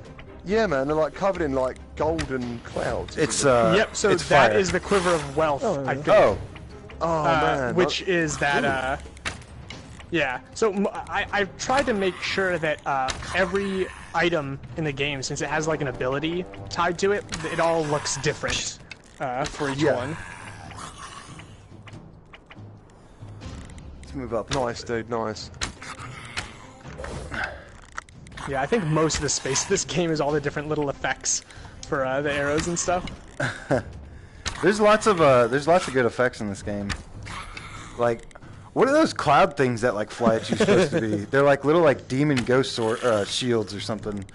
Yeah, man. They're like covered in like golden clouds. It's yep. So it's that fire. is the quiver of wealth. I think. Oh. Oh man. Which is that. Yeah. So I've tried to make sure that every item in the game, since it has like an ability tied to it, it all looks different for each one. Let's move up. Nice, dude. Nice. Yeah, I think most of the space of this game is all the different little effects for the arrows and stuff. There's lots of good effects in this game. Like, what are those cloud things that like fly at you supposed to be? They're like little like demon ghost shields or something.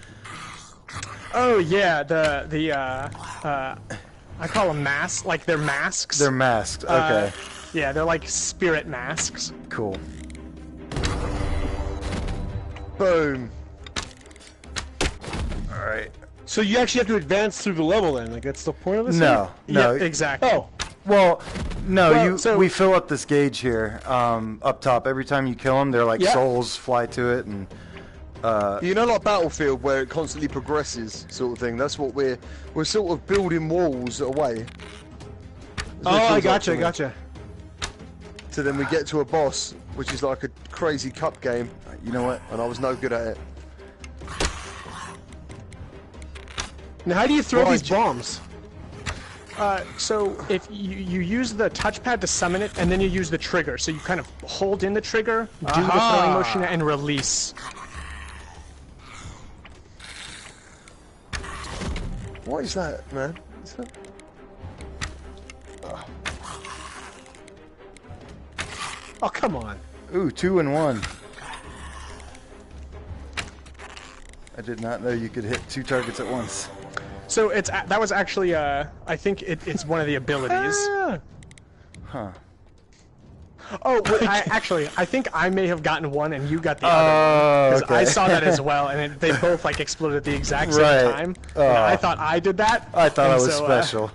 Oh yeah, I call them masks. Like they're masks. They're masks. Okay. Yeah, they're like spirit masks. Cool. Boom. All right. So you actually have to advance through the level then? Like that's the point of this? No. Yeah, exactly. Oh. Well, no. Well, we fill up this gauge here up top. Every time you kill them, they're like souls fly to it, and you know, like Battlefield, where it constantly progresses, sort of thing. That's what we're sort of building walls away. Oh, I gotcha. So then we get to a boss, which is like a crazy cup game. you know what? And I was no good at it. Now, how do you throw these bombs? So if you use the touchpad to summon it, and then you use the trigger. So you kind of hold in the trigger, do the throwing motion, and release. What is that, man? Is that... Oh, come on. Ooh, 2 and 1. I did not know you could hit 2 targets at once. So that was actually I think it's one of the abilities. Huh. Oh, well, I think I may have gotten one and you got the other one. Because I saw that as well, and they both like exploded at the exact same time. And I thought I did that. I thought I was special.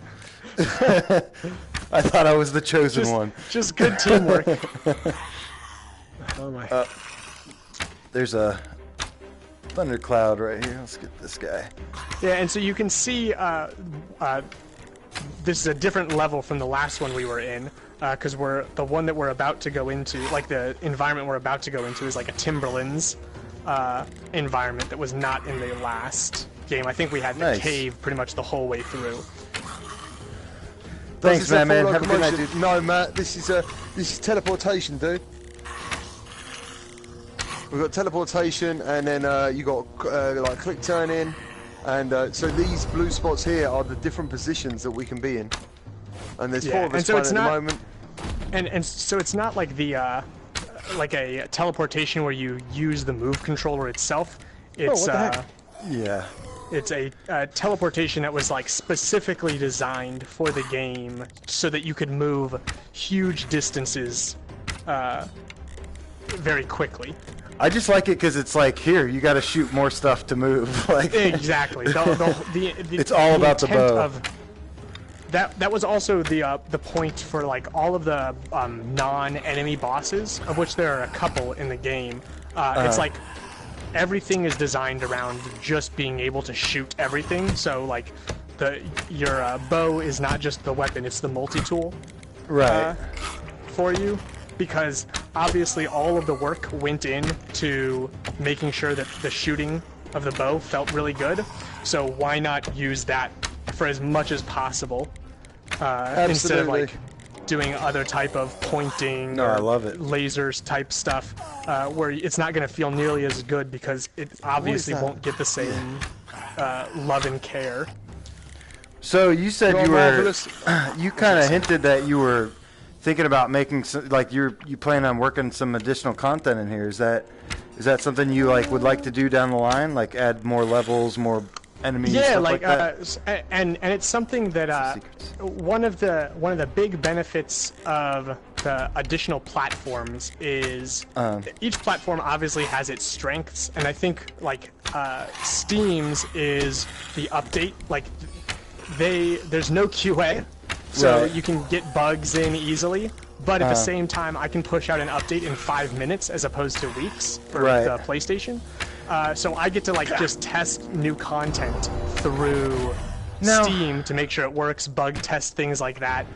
I thought I was the chosen one. Just good teamwork. Oh my. There's a thundercloud right here. Let's get this guy. Yeah, and so you can see this is a different level from the last one we were in, because the one that we're about to go into, like the environment we're about to go into, is like a Timberlands environment that was not in the last game. I think we had the cave pretty much the whole way through. Thanks, man. Have a good night, dude. No, Matt. This is teleportation, dude. We've got teleportation, and then you got like click turn in, and so these blue spots here are the different positions that we can be in. And there's 4 of us at the moment. And so it's not like the like a teleportation where you use the move controller itself. It's what the heck? Yeah. It's a teleportation that was like specifically designed for the game so that you could move huge distances very quickly. I just like it because it's like, here, you got to shoot more stuff to move. Like exactly. It's all about the bow. That was also the point for like all of the non-enemy bosses, of which there are a couple in the game. It's like everything is designed around just being able to shoot everything. So like your bow is not just the weapon; it's the multi-tool. Right. For you, because obviously all of the work went into making sure that the shooting of the bow felt really good. So why not use that for as much as possible instead of like doing other type of pointing or I love it. lasers type stuff where it's not going to feel nearly as good because it obviously won't get the same love and care. So you said you kind of hinted that you were thinking about making some, like you plan on working some additional content in here. Is that something you would like to do down the line, like add more levels, more enemies? Yeah, stuff like that? and it's something that one of the big benefits of the additional platforms is each platform obviously has its strengths, and I think like Steam's is the update. Like there's no QA. So you can get bugs in easily, but at the same time, I can push out an update in 5 minutes as opposed to weeks for the PlayStation. So I get to just test new content through Steam to make sure it works, bug test things like that,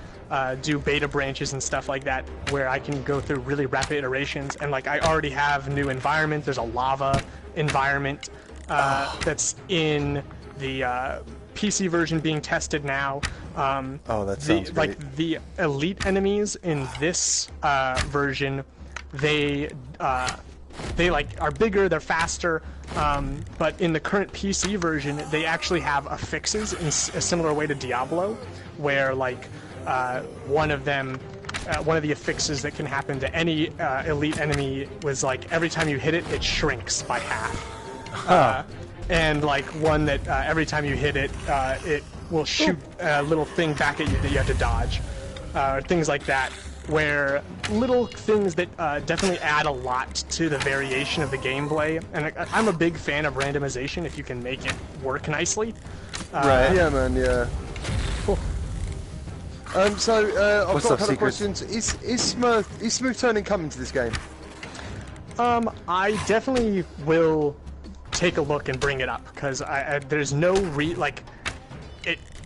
do beta branches and stuff like that, where I can go through really rapid iterations. And I already have new environment. There's a lava environment that's in the PC version being tested now. That sounds great. The elite enemies in this version, they are bigger, they're faster, but in the current PC version, they actually have affixes in a similar way to Diablo, where one of the affixes that can happen to any elite enemy was every time you hit it, it shrinks by half. And one that every time you hit it, it will shoot a little thing back at you that you have to dodge. Things like that, where little things that definitely add a lot to the variation of the gameplay. And I'm a big fan of randomization if you can make it work nicely. Right. Yeah, man. Yeah. Cool. I've got a couple of questions. Is smooth turning coming to this game? I definitely will take a look and bring it up, because there's no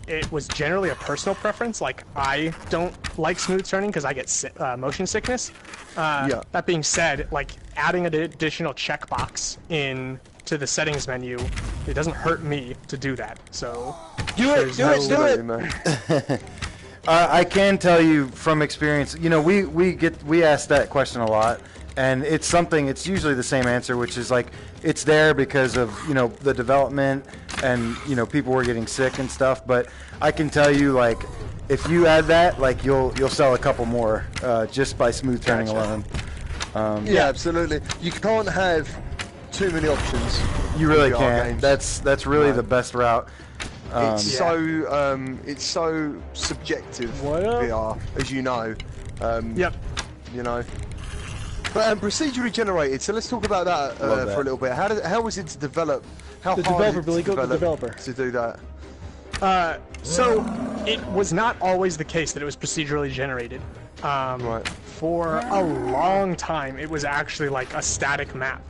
it was generally a personal preference. I don't like smooth turning because I get motion sickness. That being said, adding an additional checkbox in to the settings menu, it doesn't hurt me to do that. So do it, man. I can tell you from experience, we ask that question a lot, and it's usually the same answer, which is it's there because of the development and people were getting sick and stuff. But I can tell you, if you add that, you'll sell a couple more just by smooth turning alone. Yeah, absolutely. You can't have too many options. You really can't. That's really the best route. It's so subjective, VR, as you know. Yep. But procedurally generated. So let's talk about that for a little bit. How was it to develop? How the hard developer, Billy, go to the developer to do that? So it was not always the case that it was procedurally generated. For a long time, it was actually like a static map.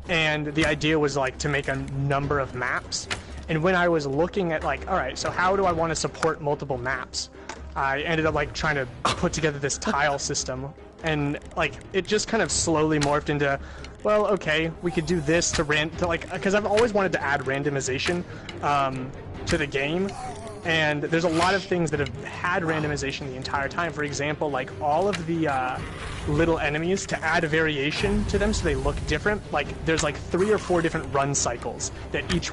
And the idea was like to make a number of maps. And when I was looking at like, all right, so how do I want to support multiple maps? I ended up like trying to put together this tile system. And like, it just kind of slowly morphed into, well, okay, we could do this to because I've always wanted to add randomization to the game. And there's a lot of things that have had randomization the entire time. For example, like all of the little enemies, to add a variation to them so they look different, like there's like 3 or 4 different run cycles that each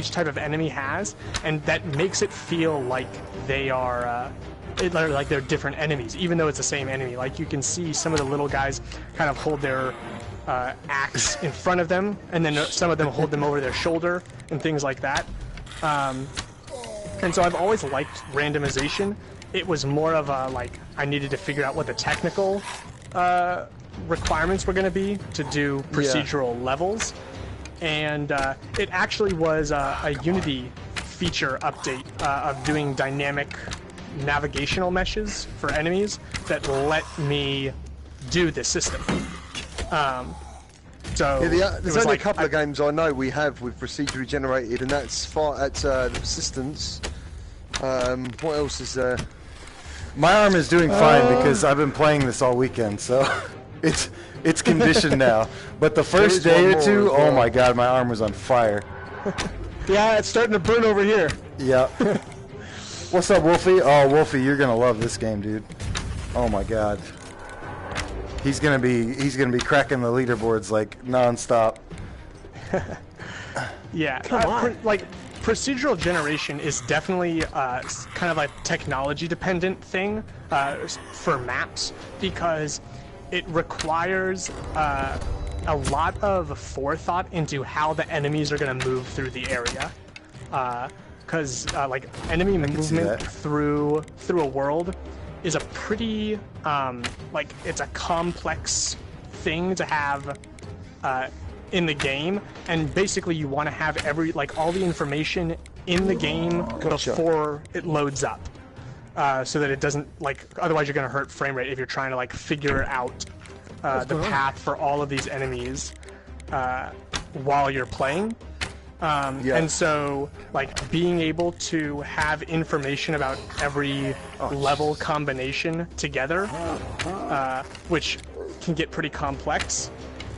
type of enemy has, and that makes it feel like they are like they're different enemies, even though it's the same enemy. Like you can see some of the little guys kind of hold their axe in front of them, and then some of them hold them over their shoulder and things like that. And so I've always liked randomization. It was more of a, like, I needed to figure out what the technical requirements were going to be to do procedural levels. And it actually was a Unity feature update of doing dynamic navigational meshes for enemies that let me do this system. So there's only a couple of games I know we have with procedurally generated, and that's the Persistence. What else is there? My arm is doing fine because I've been playing this all weekend, so it's conditioned now. But the first day or two, oh my god, my arm was on fire. Yeah, it's starting to burn over here. Yeah. What's up, Wolfie? Oh, Wolfie, you're gonna love this game, dude. Oh my god. He's gonna be cracking the leaderboards like non-stop. Yeah, procedural generation is definitely kind of a technology-dependent thing for maps, because it requires a lot of forethought into how the enemies are going to move through the area. Because like enemy movement through a world is a pretty it's a complex thing to have in the game, and basically you want to have all the information in the game before it loads up, so that it doesn't otherwise you're going to hurt frame rate if you're trying to figure out the path for all of these enemies while you're playing. And so, being able to have information about every level combination together, which can get pretty complex,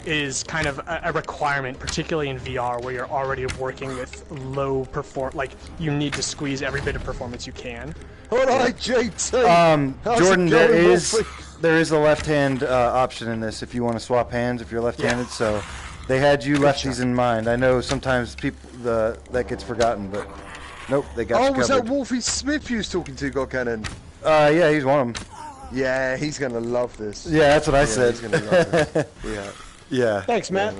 is kind of a requirement, particularly in VR, where you're already working with low you need to squeeze every bit of performance you can. Alright, JT! Jordan, there is a left-hand option in this if you want to swap hands if you're left-handed, so they had you lefties in mind. I know sometimes that gets forgotten, but nope, they got you covered. Was that Wolfie Smith you was talking to, God Cannon? Yeah, he's one of them. Yeah, he's gonna love this. Yeah, that's what I said. He's gonna love it. Yeah. Yeah. Thanks, Matt.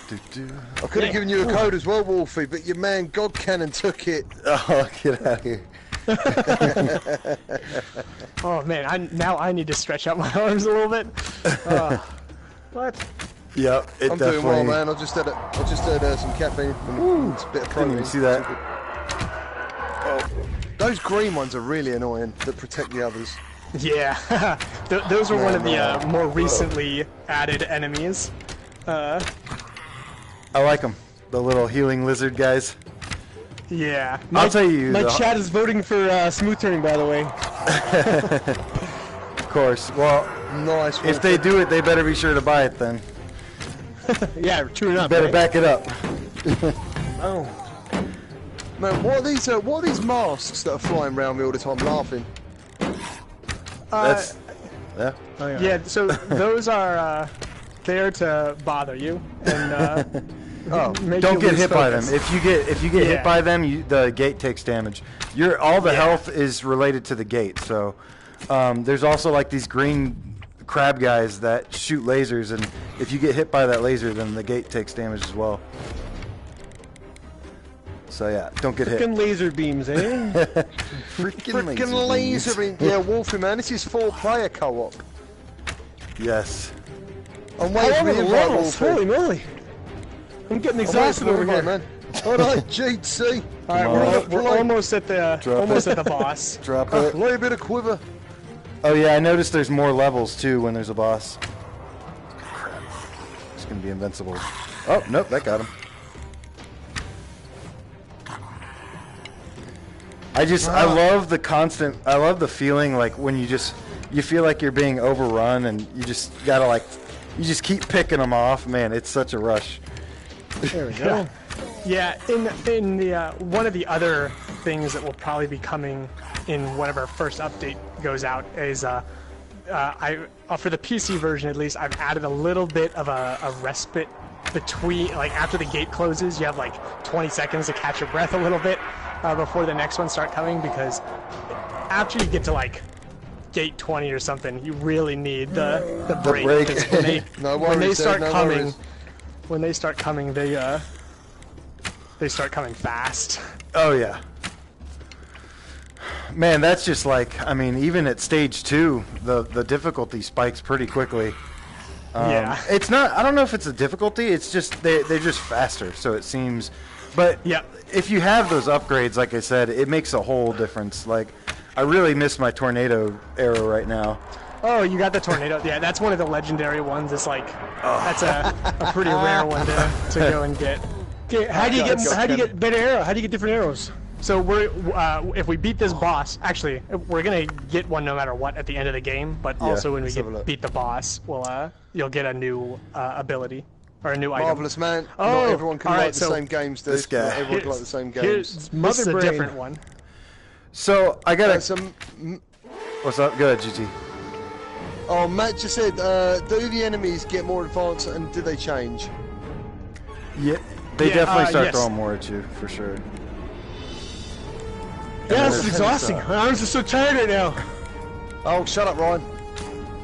I could have given you a code as well, Wolfie, but your man God Cannon took it. Oh, get out of here. Oh man, now I need to stretch out my arms a little bit. What? Yep, I'm doing well, man. I just had some caffeine and a bit of protein. Didn't even see that. Oh, those green ones are really annoying that protect the others. Yeah, those were one of the more recently added enemies. I like them, the little healing lizard guys. Yeah. I'll tell you. My chat is voting for smooth turning, by the way. Of course. Well, nice. If they do it, they better be sure to buy it then. Yeah, tune it up. Better back it up. Oh. Man, what are these masks that are flying around me all the time laughing? That's... Yeah. Oh, yeah. Yeah, so those are there to bother you and don't get hit by them. If you get hit by them, the gate takes damage. All the health is related to the gate. So there's also these green crab guys that shoot lasers, and if you get hit by that laser, then the gate takes damage as well. So yeah, don't get hit. Freaking laser beams, eh? Freaking laser beams. Yeah, Wolfie, man, this is 4-player co-op. Yes. I'm waiting for the invite, Wolfie. Holy moly! I'm getting exhausted over here, man. All right, GT. All right, we're almost at the boss. Drop it. Lay a bit of quiver. Oh yeah, I noticed there's more levels too when there's a boss. Crap. It's gonna be invincible. Oh nope, that got him. I love the feeling like when you feel like you're being overrun and you just gotta you just keep picking them off. Man, it's such a rush. There we go. Yeah, in the one of the other things that will probably be coming in whatever first update goes out is for the PC version at least, I've added a little bit of a respite between, like after the gate closes, you have like 20 seconds to catch your breath a little bit before the next one start coming, because after you get to like gate 20 or something, you really need the break. When they start coming, they start coming fast. Oh yeah. Man, that's just like, I mean, even at stage 2, the difficulty spikes pretty quickly. Yeah. It's not, I don't know if it's a difficulty, it's just, they're just faster, so it seems. But yeah, if you have those upgrades, like I said, it makes a whole difference. Like, I really miss my tornado arrow right now. Oh, you got the tornado. Yeah, that's one of the legendary ones. It's like, that's a pretty rare one to go and get. Okay, how do you get better arrow? How do you get different arrows? So if we beat this boss, actually, we're gonna get one no matter what at the end of the game. But also when we beat the boss, you'll get a new ability or a new item. Marvelous, man. Oh, not everyone can like the same games, dude. This guy. Not everyone can like the same games. This is a different one. So I got What's up? Go ahead, GT. Oh, Matt just said, do the enemies get more advanced and do they change? Yeah, they definitely start throwing more at you, for sure. Yeah, this is exhausting. My arms are so tired right now. Oh, shut up, Ryan.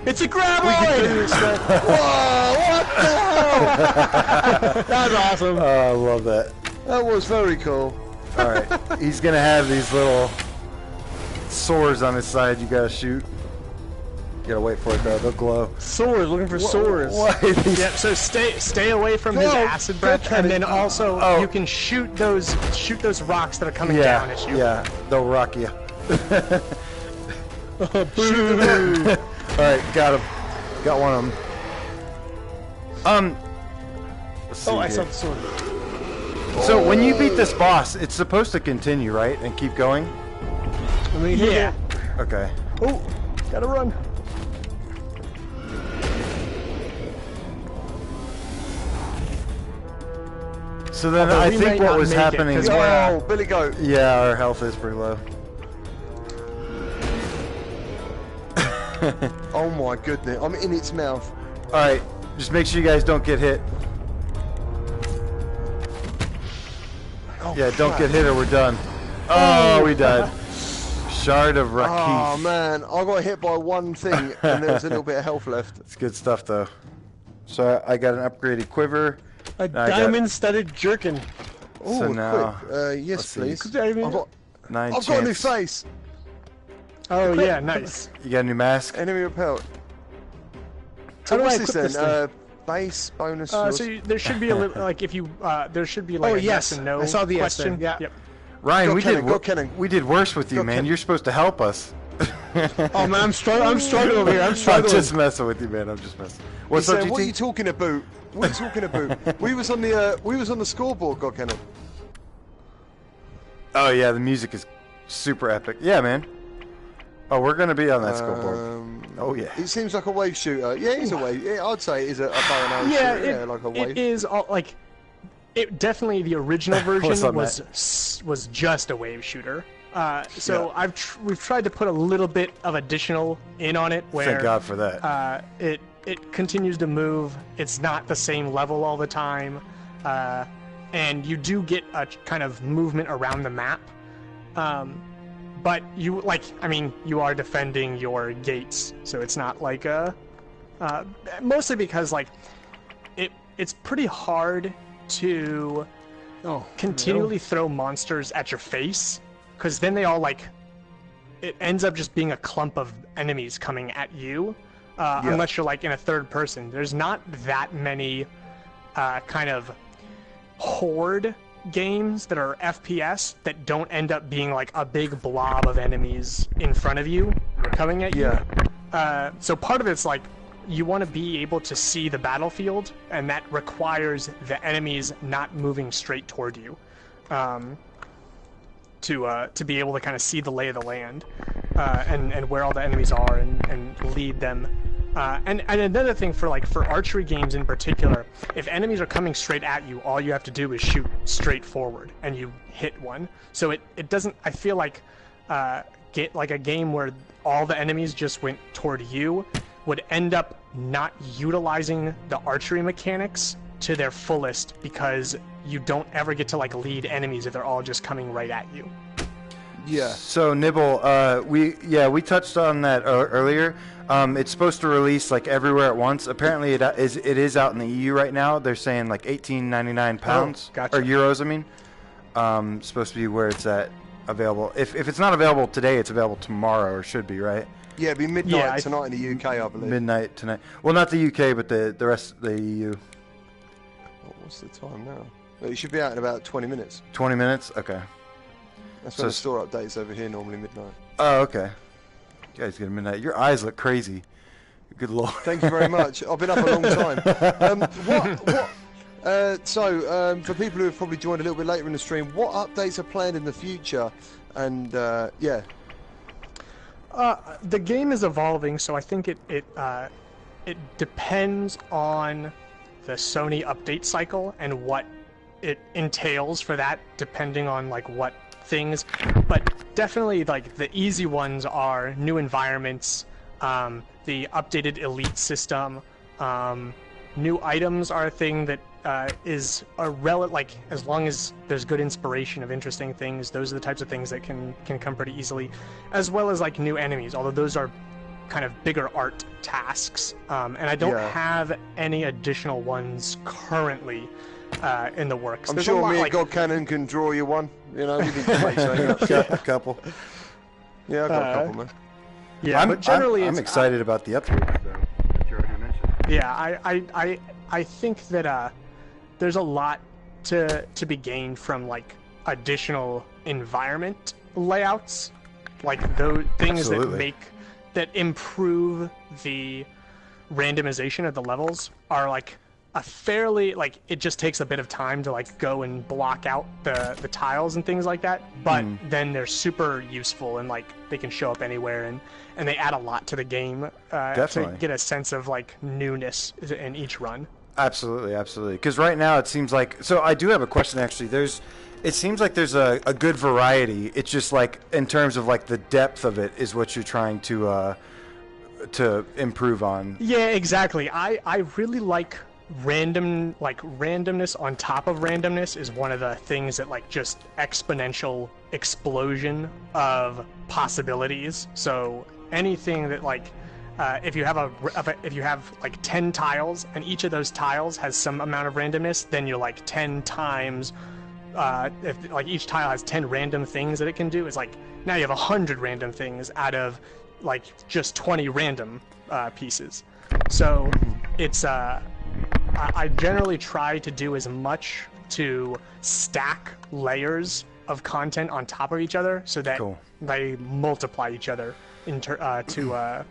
It's a graboid! We can do this, man. Whoa, what the hell? That was awesome. Oh, I love that. That was very cool. Alright, he's gonna have these little swords on his side you gotta shoot. You gotta wait for it though, they'll glow. Swords, looking for swords. Yeah, so stay away from his acid breath, and then also you can shoot those rocks that are coming down at you. Yeah, they'll rock you. Shoot them. Alright, got him. Got one of them. Let's see I here. saw the sword. So when you beat this boss, it's supposed to continue, right? And keep going? Yeah. Okay. Oh, gotta run. So then I think what was happening... Oh, Billy Goat. Yeah, our health is pretty low. Oh my goodness, I'm in its mouth. Alright, just make sure you guys don't get hit. Oh, yeah, don't get hit or we're done. Oh, we died. Shard of Rakith. Oh man, I got hit by one thing and there was a little bit of health left. It's good stuff though. So I got an upgraded quiver. A diamond-studded jerkin. Oh, so now, quick. Yes, please. See. I've got a new face. Oh yeah, nice. You got a new mask? Enemy repelled. How do I what's equip this this then? Base bonus. There should be a little, like if you there should be like a yes and no I saw the question. yes there. Yeah. Yep. Ryan, Cannon. we did worse with you, man. You're supposed to help us. Oh man, I'm struggling over here. I'm struggling. I'm just messing with you, man. I'm just messing. What's up, GT? What are you talking about? What are you talking about? we was on the scoreboard, God Cannon. Oh yeah, the music is super epic. Yeah, man. Oh, we're gonna be on that scoreboard. Oh yeah. It seems like a wave shooter. Yeah, it's a wave. Yeah, I'd say it is a bow and arrow shooter. Yeah, like a wave. It is like. It definitely the original version was just a wave shooter. So we've tried to put a little bit of additional in on it where thank God for that. It continues to move. It's not the same level all the time, and you do get a kind of movement around the map. But you you are defending your gates, so it's not like mostly because like it's pretty hard to continually throw monsters at your face, because then they all it ends up just being a clump of enemies coming at you, unless you're like in a third person. There's not that many kind of horde games that are FPS that don't end up being like a big blob of enemies in front of you coming at you. So part of it's like you want to be able to see the battlefield, and that requires the enemies not moving straight toward you. To be able to kind of see the lay of the land, and where all the enemies are, and lead them. And another thing for archery games in particular, if enemies are coming straight at you, all you have to do is shoot straight forward, and you hit one. So it doesn't. I feel like get like a game where all the enemies just went toward you would end up not utilizing the archery mechanics to their fullest, because you don't ever get to like lead enemies if they're all just coming right at you. Yeah. So Nibble, we touched on that earlier. It's supposed to release like everywhere at once. Apparently, it is out in the EU right now. They're saying like £18.99 gotcha. Or euros. I mean, supposed to be where it's at available. If it's not available today, it's available tomorrow, or should be, right? Yeah, it'll be midnight tonight in the UK, I believe. Midnight tonight. Well, not the UK, but the rest of the EU. What's the time now? It should be out in about 20 minutes. 20 minutes? Okay. That's when the store updates over here, normally midnight. Oh, okay. You guys get a midnight. Your eyes look crazy. Good lord. Thank you very much. I've been up a long time. For people who have probably joined a little bit later in the stream, what updates are planned in the future? And, yeah. The game is evolving, so I think it depends on the Sony update cycle and what it entails for that, depending on like what things. But definitely like the easy ones are new environments, the updated elite system, new items are a thing that is a like as long as there's good inspiration of interesting things, those are the types of things that can come pretty easily, as well as like new enemies, although those are kind of bigger art tasks, and I don't have any additional ones currently in the works. I'm sure me and God Cannon can draw you one. You know, we need to make a couple. Yeah, I've got a couple, man. Yeah, but generally, I'm excited about the upgrades though that you already mentioned. Yeah, I think that there's a lot to be gained from like additional environment layouts, like those things that improve the randomization of the levels are like a fairly, like, it just takes a bit of time to like go and block out the tiles and things like that, but then they're super useful and like they can show up anywhere, and they add a lot to the game to get a sense of like newness in each run. Absolutely, because right now it seems like, so I do have a question actually. It seems like there's a good variety. It's just like in terms of like the depth of it is what you're trying to improve on. Yeah, exactly. I really like randomness on top of randomness is one of the things that like just exponential explosion of possibilities. So anything that like if you have like 10 tiles and each of those tiles has some amount of randomness, then you're like 10 times. If like each tile has 10 random things that it can do, it's like now you have 100 random things out of like just 20 random pieces. So it's I generally try to do as much to stack layers of content on top of each other so that they multiply each other to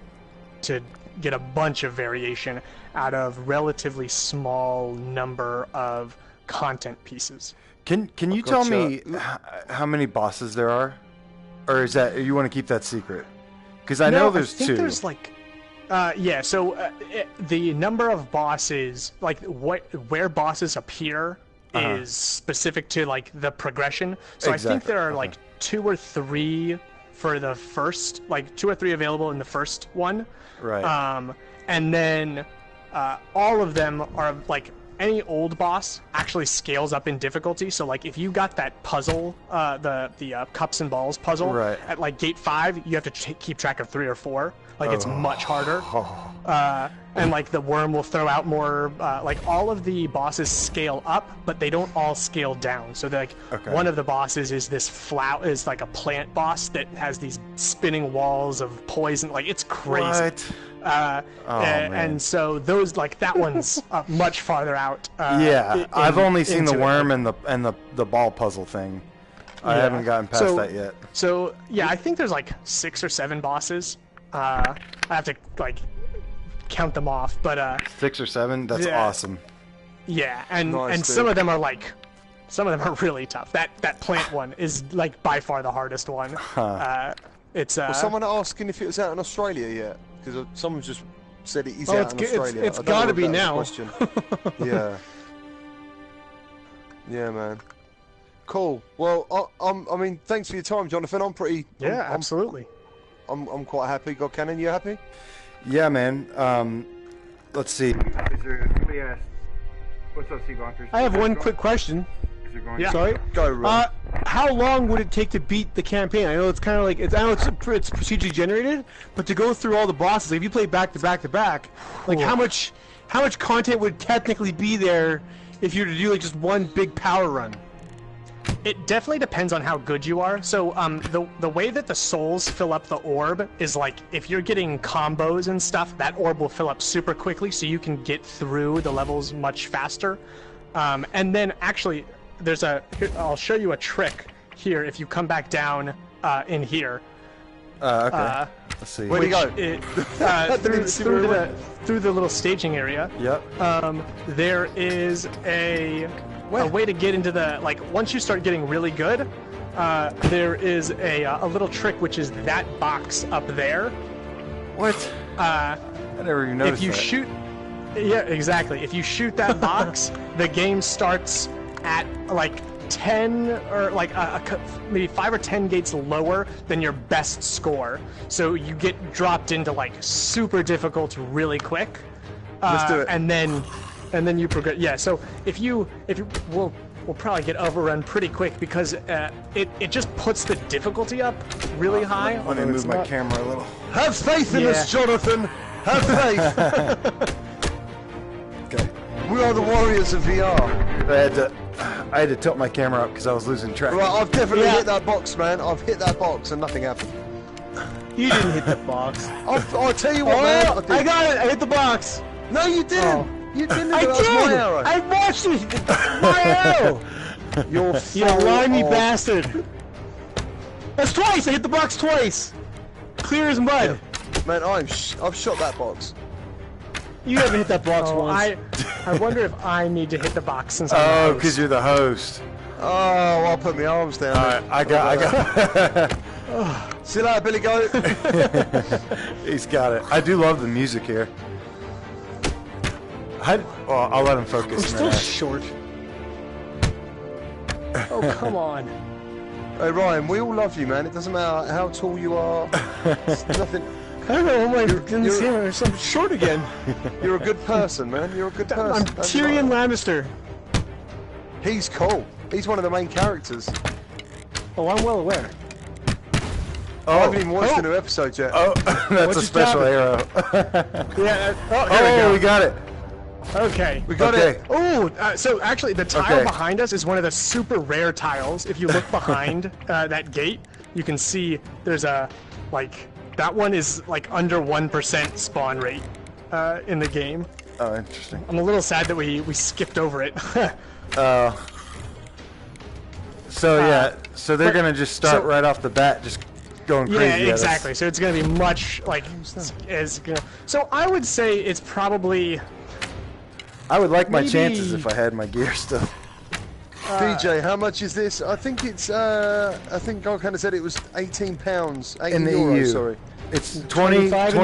get a bunch of variation out of relatively small number of content pieces. Can you tell me how many bosses there are, or is that you want to keep that secret? Because I know there's two. There's like, the number of bosses, like where bosses appear, is specific to like the progression. So I think there are like 2 or 3 for the first, like 2 or 3 available in the first one. Right. And then all of them are like. Any old boss actually scales up in difficulty, so like if you got that puzzle, the cups and balls puzzle at like gate 5, you have to keep track of 3 or 4. Like it's much harder, and like the worm will throw out more. Like all of the bosses scale up, but they don't all scale down. So like one of the bosses is is like a plant boss that has these spinning walls of poison. Like it's crazy. and so those that one's much farther out. I've only seen the worm and the ball puzzle thing. I haven't gotten past that yet. So yeah, I think there's 6 or 7 bosses. I have to count them off, but 6 or 7. That's awesome. Yeah, and some of them are really tough. That plant one is by far the hardest one. It's was someone asking if it was out in Australia yet? Because someone just said it is out in Australia. It's got to be now. Yeah. Yeah, man. Cool. Well, I mean, thanks for your time, Jonathan. I'm pretty. Absolutely. I'm quite happy. God Cannon, you happy? Yeah, man. Let's see. Somebody asked, what's up, Sea Bonkers? I have one quick question. Sorry. Go, Ron. How long would it take to beat the campaign? I know it's kind of I know it's procedurally generated, but to go through all the bosses, if you play back to back to back, how much content would technically be there if you were to do just one big power run? It definitely depends on how good you are. So the way that the souls fill up the orb is if you're getting combos and stuff, that orb will fill up super quickly, so you can get through the levels much faster. And then actually, I'll show you a trick here. If you come back down in here. Okay. Let's see. Where do you go? Through the little staging area. Yep. There is a way to get into the once you start getting really good. There is a little trick, which is that box up there. What? I never even noticed if you that. shoot. Yeah, exactly. If you shoot that box, the game starts at 10 or maybe 5 or 10 gates lower than your best score. So you get dropped into super difficult really quick. Let's do it. And then you progress. Yeah. So if you we'll probably get overrun pretty quick because it just puts the difficulty up really high. Let me move my camera a little. Have faith in us, Jonathan. Have faith. Okay. We are the warriors of VR. I had to tilt my camera up because I was losing track. Right, I've definitely hit that box, man. I've hit that box and nothing happened. You didn't hit that box. I'll tell you what, man. I got it. I hit the box. No, you didn't. Oh. You didn't. I That was did. my arrow. I watched it. My arrow. You limey bastard. That's twice. I hit the box twice. Clear as mud. Yeah. Man, I've shot that box. You haven't hit that box once. I wonder if I need to hit the box since I'm the host. Because you're the host. Oh, I'll put my arms down. All right, I got. See you later, Billy Goat. He's got it. I do love the music here. Well, I'll let him focus. I'm still short. Oh, come on. Hey, Ryan, we all love you, man. It doesn't matter how tall you are. It's nothing. I don't know. I'm short again. You're a good person, man. You're a good person. I'm Tyrion Lannister. He's cool. He's one of the main characters. Oh, I'm well aware. I haven't even watched the new episode yet. Oh, that's a special arrow. Yeah. We got it. Okay. We got it. Oh, so actually, the tile behind us is one of the super rare tiles. If you look behind that gate, you can see there's a that one is under 1% spawn rate in the game. Oh, interesting. I'm a little sad that we skipped over it. So they're gonna just start right off the bat, just going crazy. Yeah, exactly. So it's gonna be much So I would say it's probably. I would like my chances if I had my gear still. DJ, how much is this? I think it's. I think God kind of said it was £18. 18 in the euros, EU. Sorry. It's 20 pounds,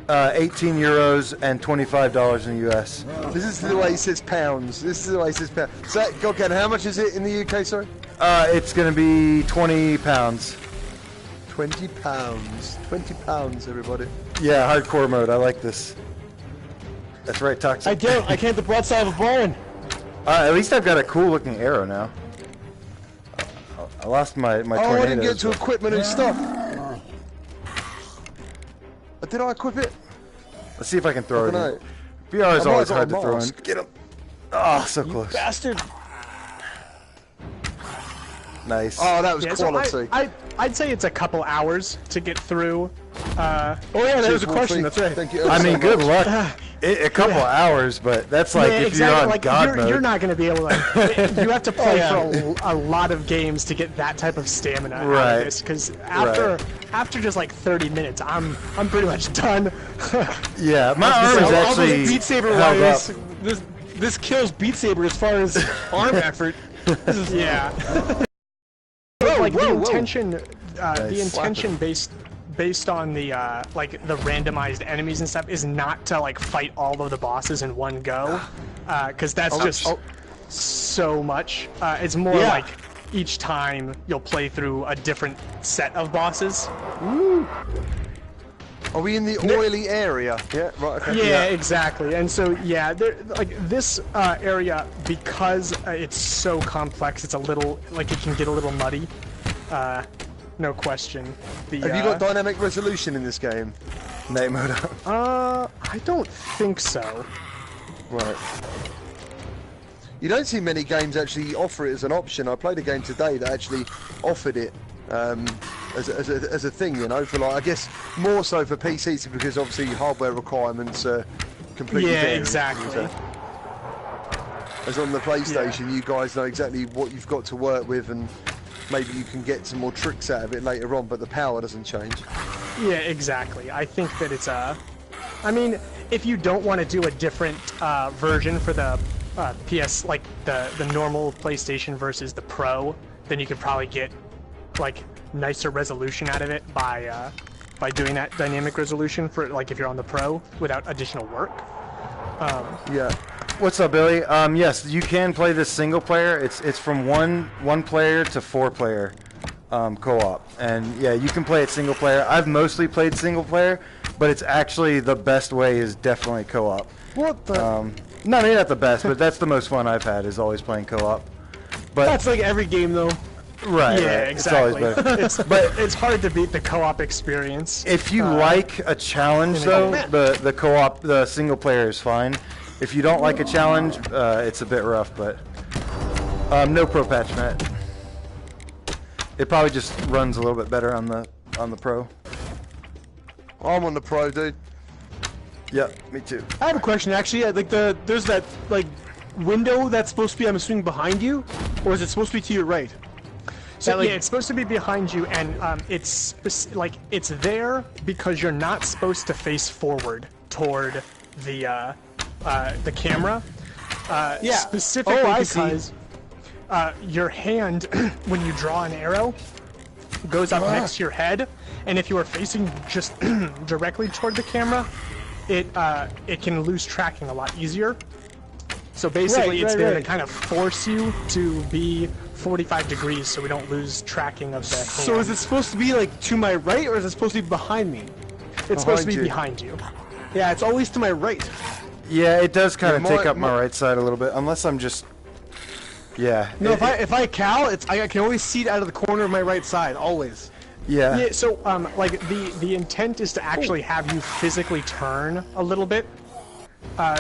18 euros, and $25 in the US. This is the way he says pounds. So, God, how much is it in the UK? Sorry. It's gonna be 20 pounds. 20 pounds. 20 pounds, everybody. Yeah, hardcore mode. I like this. That's right, Toxic. I don't. I can't the broadside of a barn. At least I've got a cool looking arrow now. I lost my tornado. I didn't get to equipment and stuff. Did I equip it? Let's see if I can throw it in. VR is always hard to throw in. Get him. Oh, so close. Bastard. Nice. Oh, that was quality. So I'd say it's a couple hours to get through Oh yeah, there was a question. That's right. Thank you. I mean, good luck. A couple hours, but that's like if exactly. you're on like, God mode. You're not going to be able to. You have to play for a lot of games to get that type of stamina out of this. Because after just like 30 minutes, I'm pretty much done. Yeah, my arm is actually Beat Saber held up. This kills Beat Saber as far as arm effort. Yeah. Like the intention based on the like the randomized enemies and stuff is not to like fight all of the bosses in one go, because that's just so much. It's more like each time you'll play through a different set of bosses. Woo. Are we in the oily area? Yeah, right. Okay. Yeah, exactly. And so like this area, because it's so complex, it's a little like it can get a little muddy. No question. Have you got dynamic resolution in this game? Night mode up. I don't think so. Right. You don't see many games actually offer it as an option. I played a game today that actually offered it as a thing, you know, for like, I guess more so for PCs because obviously hardware requirements are completely different. Yeah, exactly. As on the PlayStation, you guys know exactly what you've got to work with, and maybe you can get some more tricks out of it later on, but the power doesn't change. Yeah, exactly. I think that it's I mean, if you don't want to do a different version for the PS, like the normal PlayStation versus the Pro, then you could probably get like nicer resolution out of it by doing that dynamic resolution for like if you're on the Pro without additional work. Yeah. What's up, Billy? Yes, you can play this single player. It's from one player to 4 player co-op, and yeah, you can play it single player. I've mostly played single player, but it's actually the best way is definitely co-op. What the? No, maybe not the best, but that's the most fun I've had is always playing co-op. But that's like every game though. Right. Yeah, right. exactly. It's always better. But it's hard to beat the co-op experience. If you like a challenge, though, the co-op, the single player is fine. If you don't like a challenge, it's a bit rough, but no pro patch, Matt. It probably just runs a little bit better on the Pro. I'm on the Pro, dude. Yep, me too. I have a question actually. Like there's that like window that's supposed to be, I'm assuming, behind you, or is it supposed to be to your right? So yeah, it's supposed to be behind you, and it's there because you're not supposed to face forward toward the camera. Specifically because your hand, when you draw an arrow, goes up next to your head, and if you are facing just directly toward the camera, it can lose tracking a lot easier. So basically, it's there to kind of force you to be 45 degrees so we don't lose tracking of the hand. So is it supposed to be like to my right, or is it supposed to be behind me? It's supposed to be behind you. Yeah, it's always to my right. Yeah, it does kind of take up my right side a little bit, unless I'm just... Yeah. No, if I cow, I can always see it out of the corner of my right side, always. Yeah. Yeah, so like the intent is to actually have you physically turn a little bit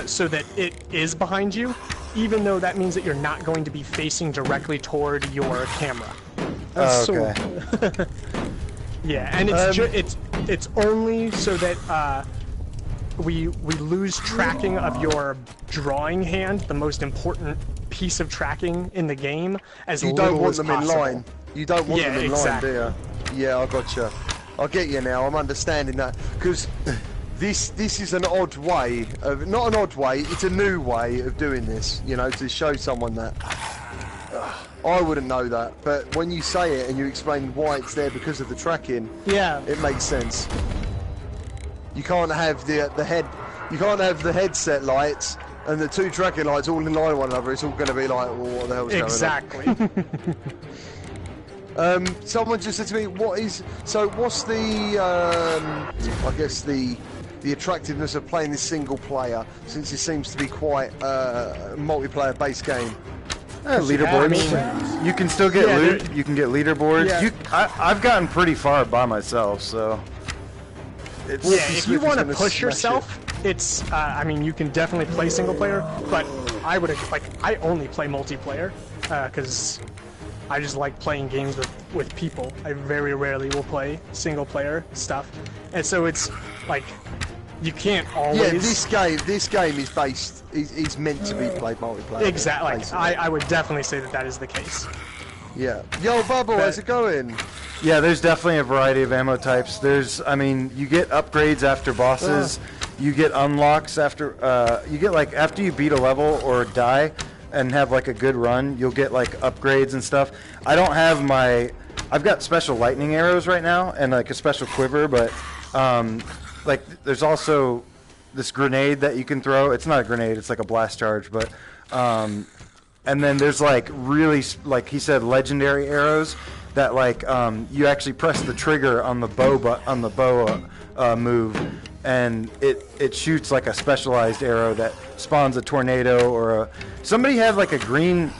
so that it is behind you, even though that means that you're not going to be facing directly toward your camera. Okay. Yeah, and it's only so that we lose tracking of your drawing hand, the most important piece of tracking in the game, as you little don't want as them possible. in line. You don't want them in exactly. line, do you? Yeah, I gotcha. I get you now. I'm understanding that because this is an odd way of, not an odd way. It's a new way of doing this. You know, to show someone that. I wouldn't know that, but when you say it and you explain why it's there because of the tracking, yeah, it makes sense. You can't have the head. You can't have the headset lights and the two tracking lights all in line with one another. It's all going to be like, well, what the hell's going on? Someone just said to me, what's the I guess the attractiveness of playing this single player, since it seems to be quite a multiplayer based game? Leaderboards. You can still get loot. You can get leaderboards. Yeah. I've gotten pretty far by myself, so. If you want to push yourself, it's. I mean, you can definitely play single player, but I only play multiplayer because I just like playing games with people. I very rarely will play single player stuff, and so it's like you can't always. Yeah, this game is based. Is meant to be played multiplayer. Exactly. Like, I would definitely say that is the case. Yeah. Yo, Bubble, how's it going? Yeah, there's definitely a variety of ammo types. I mean, you get upgrades after bosses. You get unlocks after. You get like after you beat a level or die and have like a good run. You'll get like upgrades and stuff. I don't have my. I've got special lightning arrows right now and like a special quiver, but like there's also this grenade that you can throw. It's not a grenade. It's like a blast charge, but. And then there's like really, like he said, legendary arrows that like you actually press the trigger on the bow move, and it shoots like a specialized arrow that spawns a tornado or a. Somebody had like a green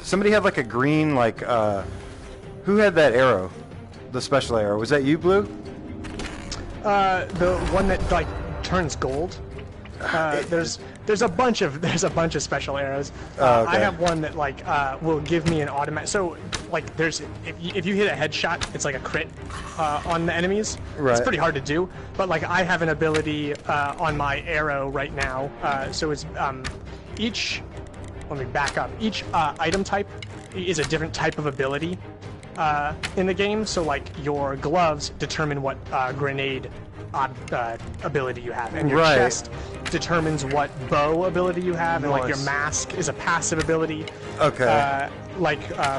like who had that arrow, the special arrow? Was that you, Blue? The one that like turns gold. There's a bunch of special arrows. Okay. I have one that like will give me an automatic. So like if you hit a headshot, it's like a crit on the enemies. Right. It's pretty hard to do. But like I have an ability on my arrow right now. So it's each. Let me back up. Each item type is a different type of ability in the game. So like your gloves determine what grenade ability you have, and your chest determines what bow ability you have, and like your mask is a passive ability. Okay.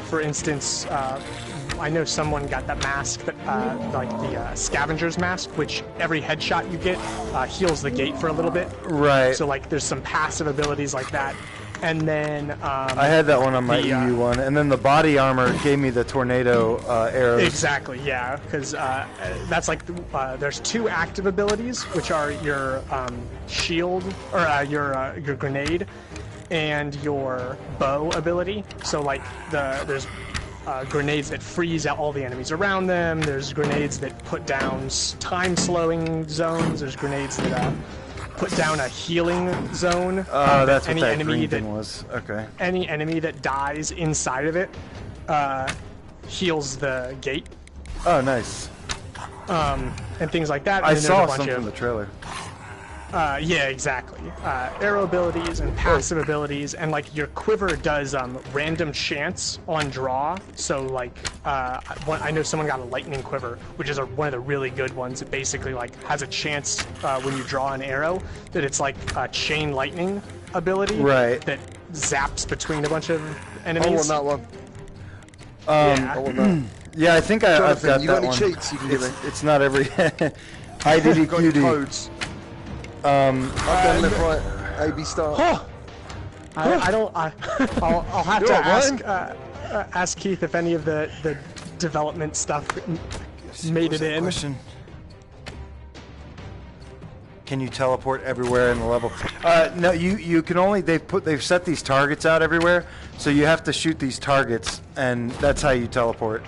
For instance, I know someone got that mask that like the scavenger's mask, which every headshot you get heals the gate for a little bit. Right. So like there's some passive abilities like that. And then I had that one on my EU one, and then the body armor gave me the tornado arrows. Exactly, yeah, because that's like there's two active abilities, which are your shield or your grenade, and your bow ability. So like there's grenades that freeze out all the enemies around them. There's grenades that put down time slowing zones. There's grenades that put down a healing zone. Oh, that's what that green thing was. Okay. Any enemy that dies inside of it heals the gate. Oh, nice. And things like that. I saw some from the trailer. Yeah, exactly. Arrow abilities and passive abilities, and like your quiver does random chance on draw. So like I know someone got a lightning quiver, which is one of the really good ones. It basically like has a chance when you draw an arrow that it's like a chain lightning ability that zaps between a bunch of enemies. I want that one. I want that. Yeah, I think I've got you that got any one. cheats you can give me? It's not every IDDQD. Codes. I've done left, right, AB start. I'll have to ask Keith if any of the development stuff made it in. Question? Can you teleport everywhere in the level? No, you can only they've set these targets out everywhere, so you have to shoot these targets, and that's how you teleport.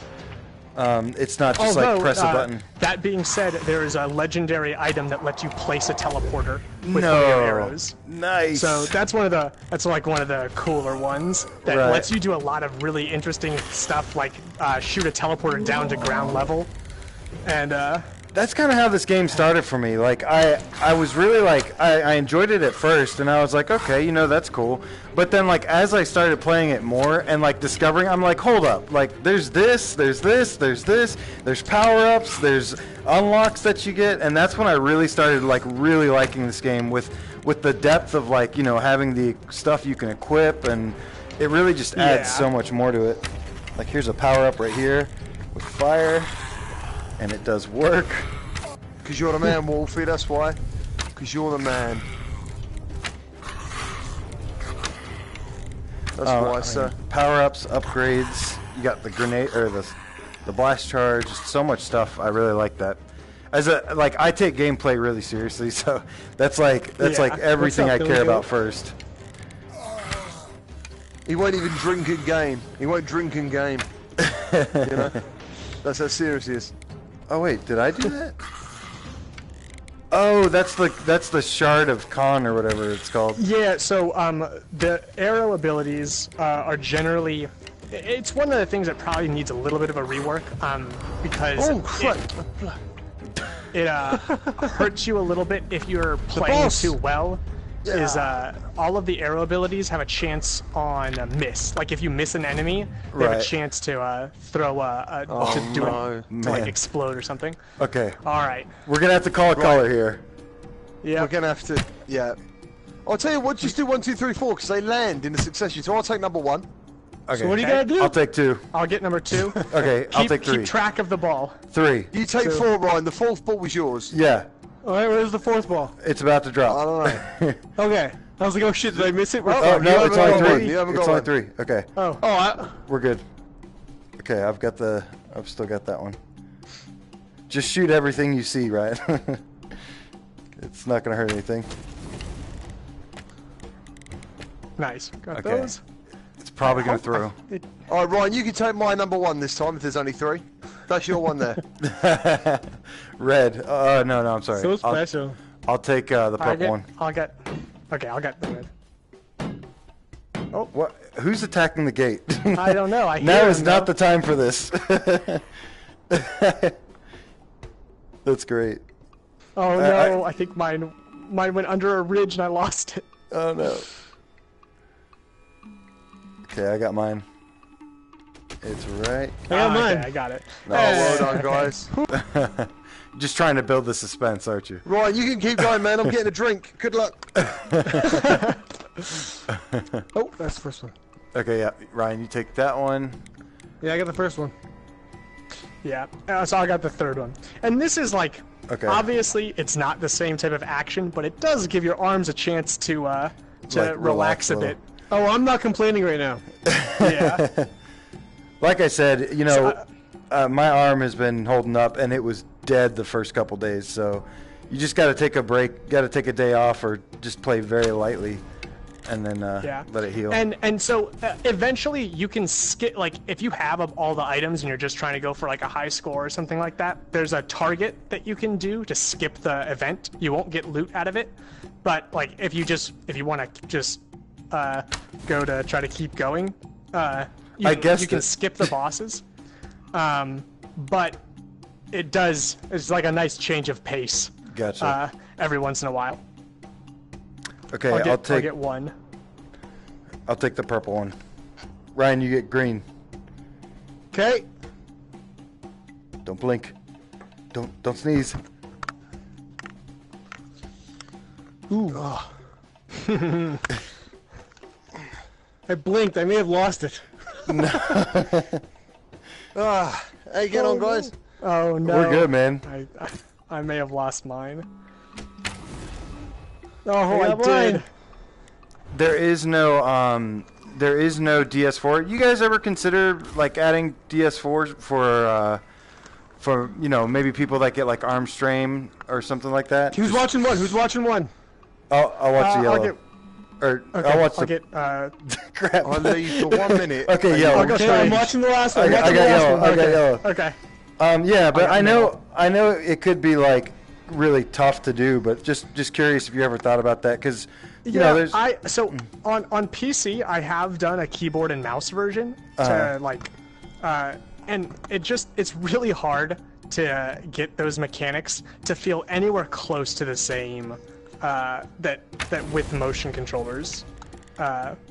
It's not just like press a button. That being said, there is a legendary item that lets you place a teleporter with one of your arrows. Nice. So that's one of the cooler ones that lets you do a lot of really interesting stuff, like shoot a teleporter down to ground level, and that's kind of how this game started for me. Like I was really like I enjoyed it at first, and I was like, okay, that's cool. But then like as I started playing it more and like discovering, I'm like, hold up, like there's power-ups, there's unlocks that you get, and that's when I really started like really liking this game with the depth of like having the stuff you can equip, and it really just adds so much more to it. Like here's a power-up right here with fire. And it does work. Because you're the man, Wolfie, that's why. Because you're the man. That's why, sir. Power-ups, upgrades. You got the grenade, or the blast charge. Just so much stuff. I really like that. I take gameplay really seriously, so that's like everything I care about first. He won't even drink in game. He won't drink in game. That's how serious he is. Oh wait, did I do that? Oh, that's the shard of Khan or whatever it's called. Yeah, so the arrow abilities are generally. It's one of the things that probably needs a little bit of a rework because. Oh crap! it hurts you a little bit if you're playing too well. Is all of the arrow abilities have a chance on a miss. Like if you miss an enemy, they have a chance to throw to like explode or something. Okay. All right. We're gonna have to call a color here. Yeah. We're gonna have to. Yeah. I'll tell you what. Just do 1, 2, 3, 4 because they land in a succession. So I'll take number 1. Okay. So what do you gotta do? I'll take 2. I'll get number 2. Okay. I'll take 3. Keep track of the ball. 3. You take 4, Ryan. The 4th ball was yours. Yeah. Alright, where's the 4th ball? It's about to drop. I don't know. Okay. I was like, oh shit, did I miss it? Oh, no, it's only 3. It's only 3. Okay. Oh. We're good. Okay, I've still got that one. Just shoot everything you see, right? It's not gonna hurt anything. Nice. Got those. It's probably going through. Alright, Ryan, you can take my number 1 this time if there's only 3. That's your one there. Red. No, I'm sorry. So special. I'll take the purple one. I'll get the red. Oh, what? Who's attacking the gate? I don't know. Now is not the time for this. That's great. Oh no, I think mine went under a ridge and I lost it. Oh no. Okay, I got mine. It's right. I got mine. Okay, I got it. Oh, well done, guys. Just trying to build the suspense, aren't you? Right, you can keep going, man. I'm getting a drink. Good luck. Oh, that's the first one. Okay, yeah. Ryan, you take that one. Yeah, I got the first one. Yeah, so I got the 3rd one. And this is like, obviously it's not the same type of action, but it does give your arms a chance to like relax a bit. Oh, I'm not complaining right now. Yeah. Like I said, you know, my arm has been holding up, and it was dead the first couple days. So you just got to take a break, got to take a day off, or just play very lightly, and then let it heal. And so eventually you can skip. Like if you have all the items and you're just trying to go for like a high score or something like that, there's a target that you can do to skip the event. You won't get loot out of it, but like if you want to just go to try to keep going. You can skip the bosses, but it's like a nice change of pace. Gotcha. Every once in a while. Okay, I'll get 1. I'll take the purple one. Ryan, you get green. Okay. Don't blink. Don't sneeze. Ooh. Oh. I blinked. I may have lost it. No. How you get on, guys? Oh no. We're good, man. I may have lost mine. Oh, I did. There is no DS4. You guys ever consider like adding DS4 for you know, maybe people that get like arm strain or something like that? Who's watching one? Who's watching one? I'll watch the yellow. I'll watch the... Crap. I'll leave for 1 minute. Okay, yellow. I'm watching the last one. I got yellow. I got yellow. Okay. Yeah, but I know it could be like really tough to do, but just curious if you ever thought about that, because you know, there's... on PC I have done a keyboard and mouse version to like, and it's really hard to get those mechanics to feel anywhere close to the same that with motion controllers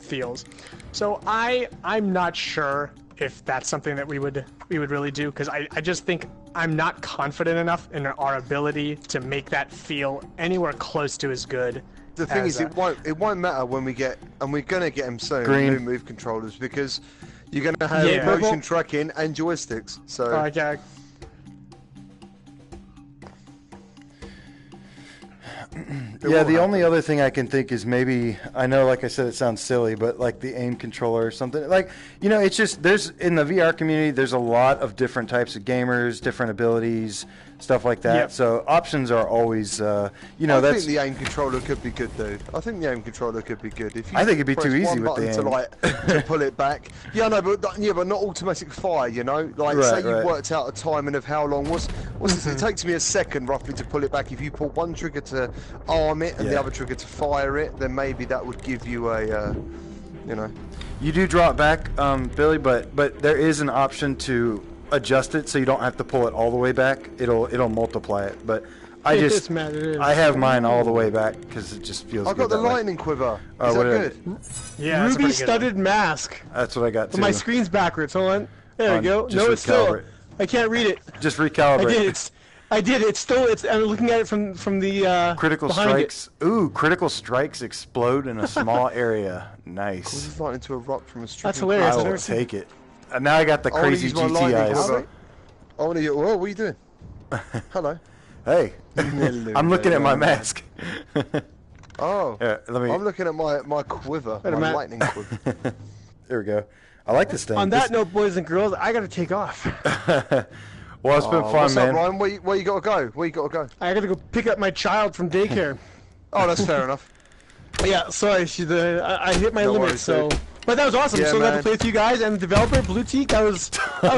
feels. So I'm not sure if that's something that we would really do, because I just think I'm not confident enough in our ability to make that feel anywhere close to as good. The thing is, it won't matter when we get, and we're gonna get them soon, Green. new move controllers, because you're gonna have motion tracking and joysticks. So okay. Yeah, the only other thing I can think is maybe, I know, like I said, it sounds silly, but like the aim controller or something. Like, you know, it's just, in the VR community, there's a lot of different types of gamers, different abilities, stuff like that. Yep. So options are always, you know, I think the aim controller could be good, dude. I think the aim controller could be good. If you I think it'd be too easy with the aim. To pull it back. Yeah, no, but not automatic fire, you know? Like, say you worked out a timing of how long, what's this? It takes me a second, roughly, to pull it back. If you pull one trigger to arm it and the other trigger to fire it, then maybe that would give you a, you know. You do draw it back, Billy, but there is an option to adjust it so you don't have to pull it all the way back. It'll multiply it, but I have mine all the way back because it just feels good. I've got the lightning quiver. Is that good? Yeah, ruby studded mask. That's what I got too. My screen's backwards. Hold on. There we go. No, it's still. I can't read it. Just recalibrate. I did. It's still. I'm looking at it from the. Critical strikes. Ooh, critical strikes explode in a small area. Nice. Causes lightning to erupt from a stream. That's hilarious. I will take it. And now I got the crazy GT eyes. I want to get. Whoa, what are you doing? Hello. Hey, I'm looking at my mask. Oh, Here, I'm looking at my quiver, my lightning quiver. There we go. I like this thing. On that note, boys and girls, I gotta take off. Well, it's been fun, what's man. Up, Ryan? Where you gotta go? Where you gotta go? I gotta go pick up my child from daycare. Oh, that's fair enough. Yeah, sorry, I hit my limit, so. But that was awesome. Yeah, so I got to play with you guys and the developer, Blueteak. That was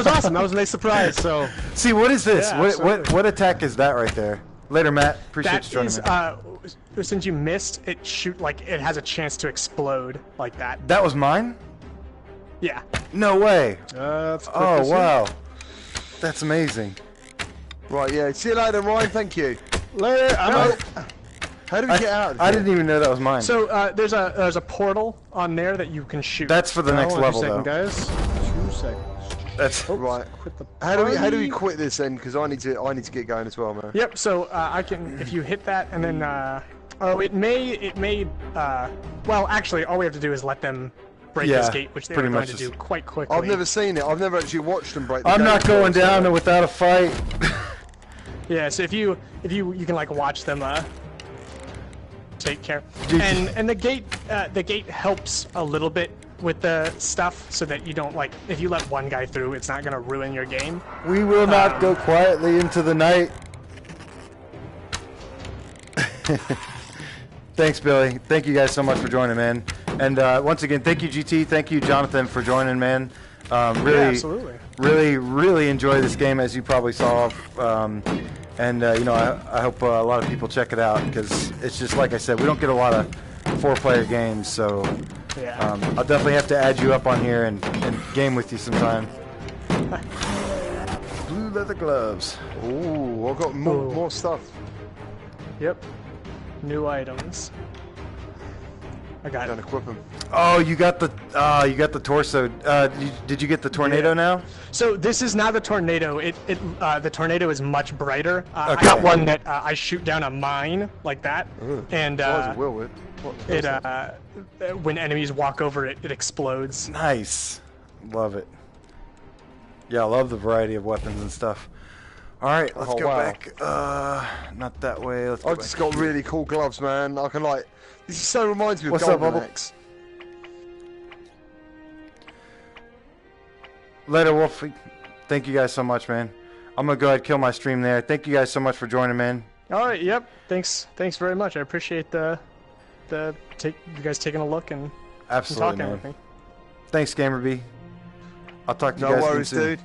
awesome. That was a nice surprise. So. See, what is this? Yeah, what attack is that right there? Later, Matt. Appreciate you joining me. Since you missed, it it has a chance to explode like that. That was mine? Yeah. No way. Oh wow. That's amazing. Right, yeah. See you later, Ryan. Thank you. Later. I'm out. How do we get out of here? I didn't even know that was mine. So there's a portal on there that you can shoot. That's for the next level, though. Guys. 2 seconds. That's right. How do we quit this then? Because I need to get going as well, man. Yep. So I can, if you hit that and then it may well, actually all we have to do is let them break this gate, which they were going to do quite quickly. I've never seen it. I've never actually watched them break the gate. I'm not going down without a fight. Yeah. So if you can like watch them take care, and the gate helps a little bit with the stuff so that you don't, like, if you let one guy through, it's not gonna ruin your game. We will not go quietly into the night. Thanks, Billy. Thank you guys so much for joining, man. And once again, thank you, GT. Thank you, Jonathan, for joining, man. Really, yeah, absolutely. Really enjoy this game, as you probably saw. And you know, I hope a lot of people check it out, because it's just like I said, we don't get a lot of 4-player games, so yeah. I'll definitely have to add you up on here and game with you sometime. Blue leather gloves. Ooh, I've got more stuff. Yep. New items. I got Don't equip them. Oh, you got the torso. Did you get the tornado now? So this is not the tornado. The tornado is much brighter. Okay. I got one that I shoot down a mine like that, and when enemies walk over it, it explodes. Nice, love it. Yeah, I love the variety of weapons and stuff. All right, let's go back. Not that way. Let's go I've just got really cool gloves, man. I can like. This so reminds me of Golden Axe. Later, Wolfie. Thank you guys so much, man. I'm gonna go ahead and kill my stream there. Thank you guys so much for joining, man. All right. Yep. Thanks very much. I appreciate you guys taking a look and absolutely, talking with me. Thanks, Gamer B. I'll talk to you guys soon. No worries, dude.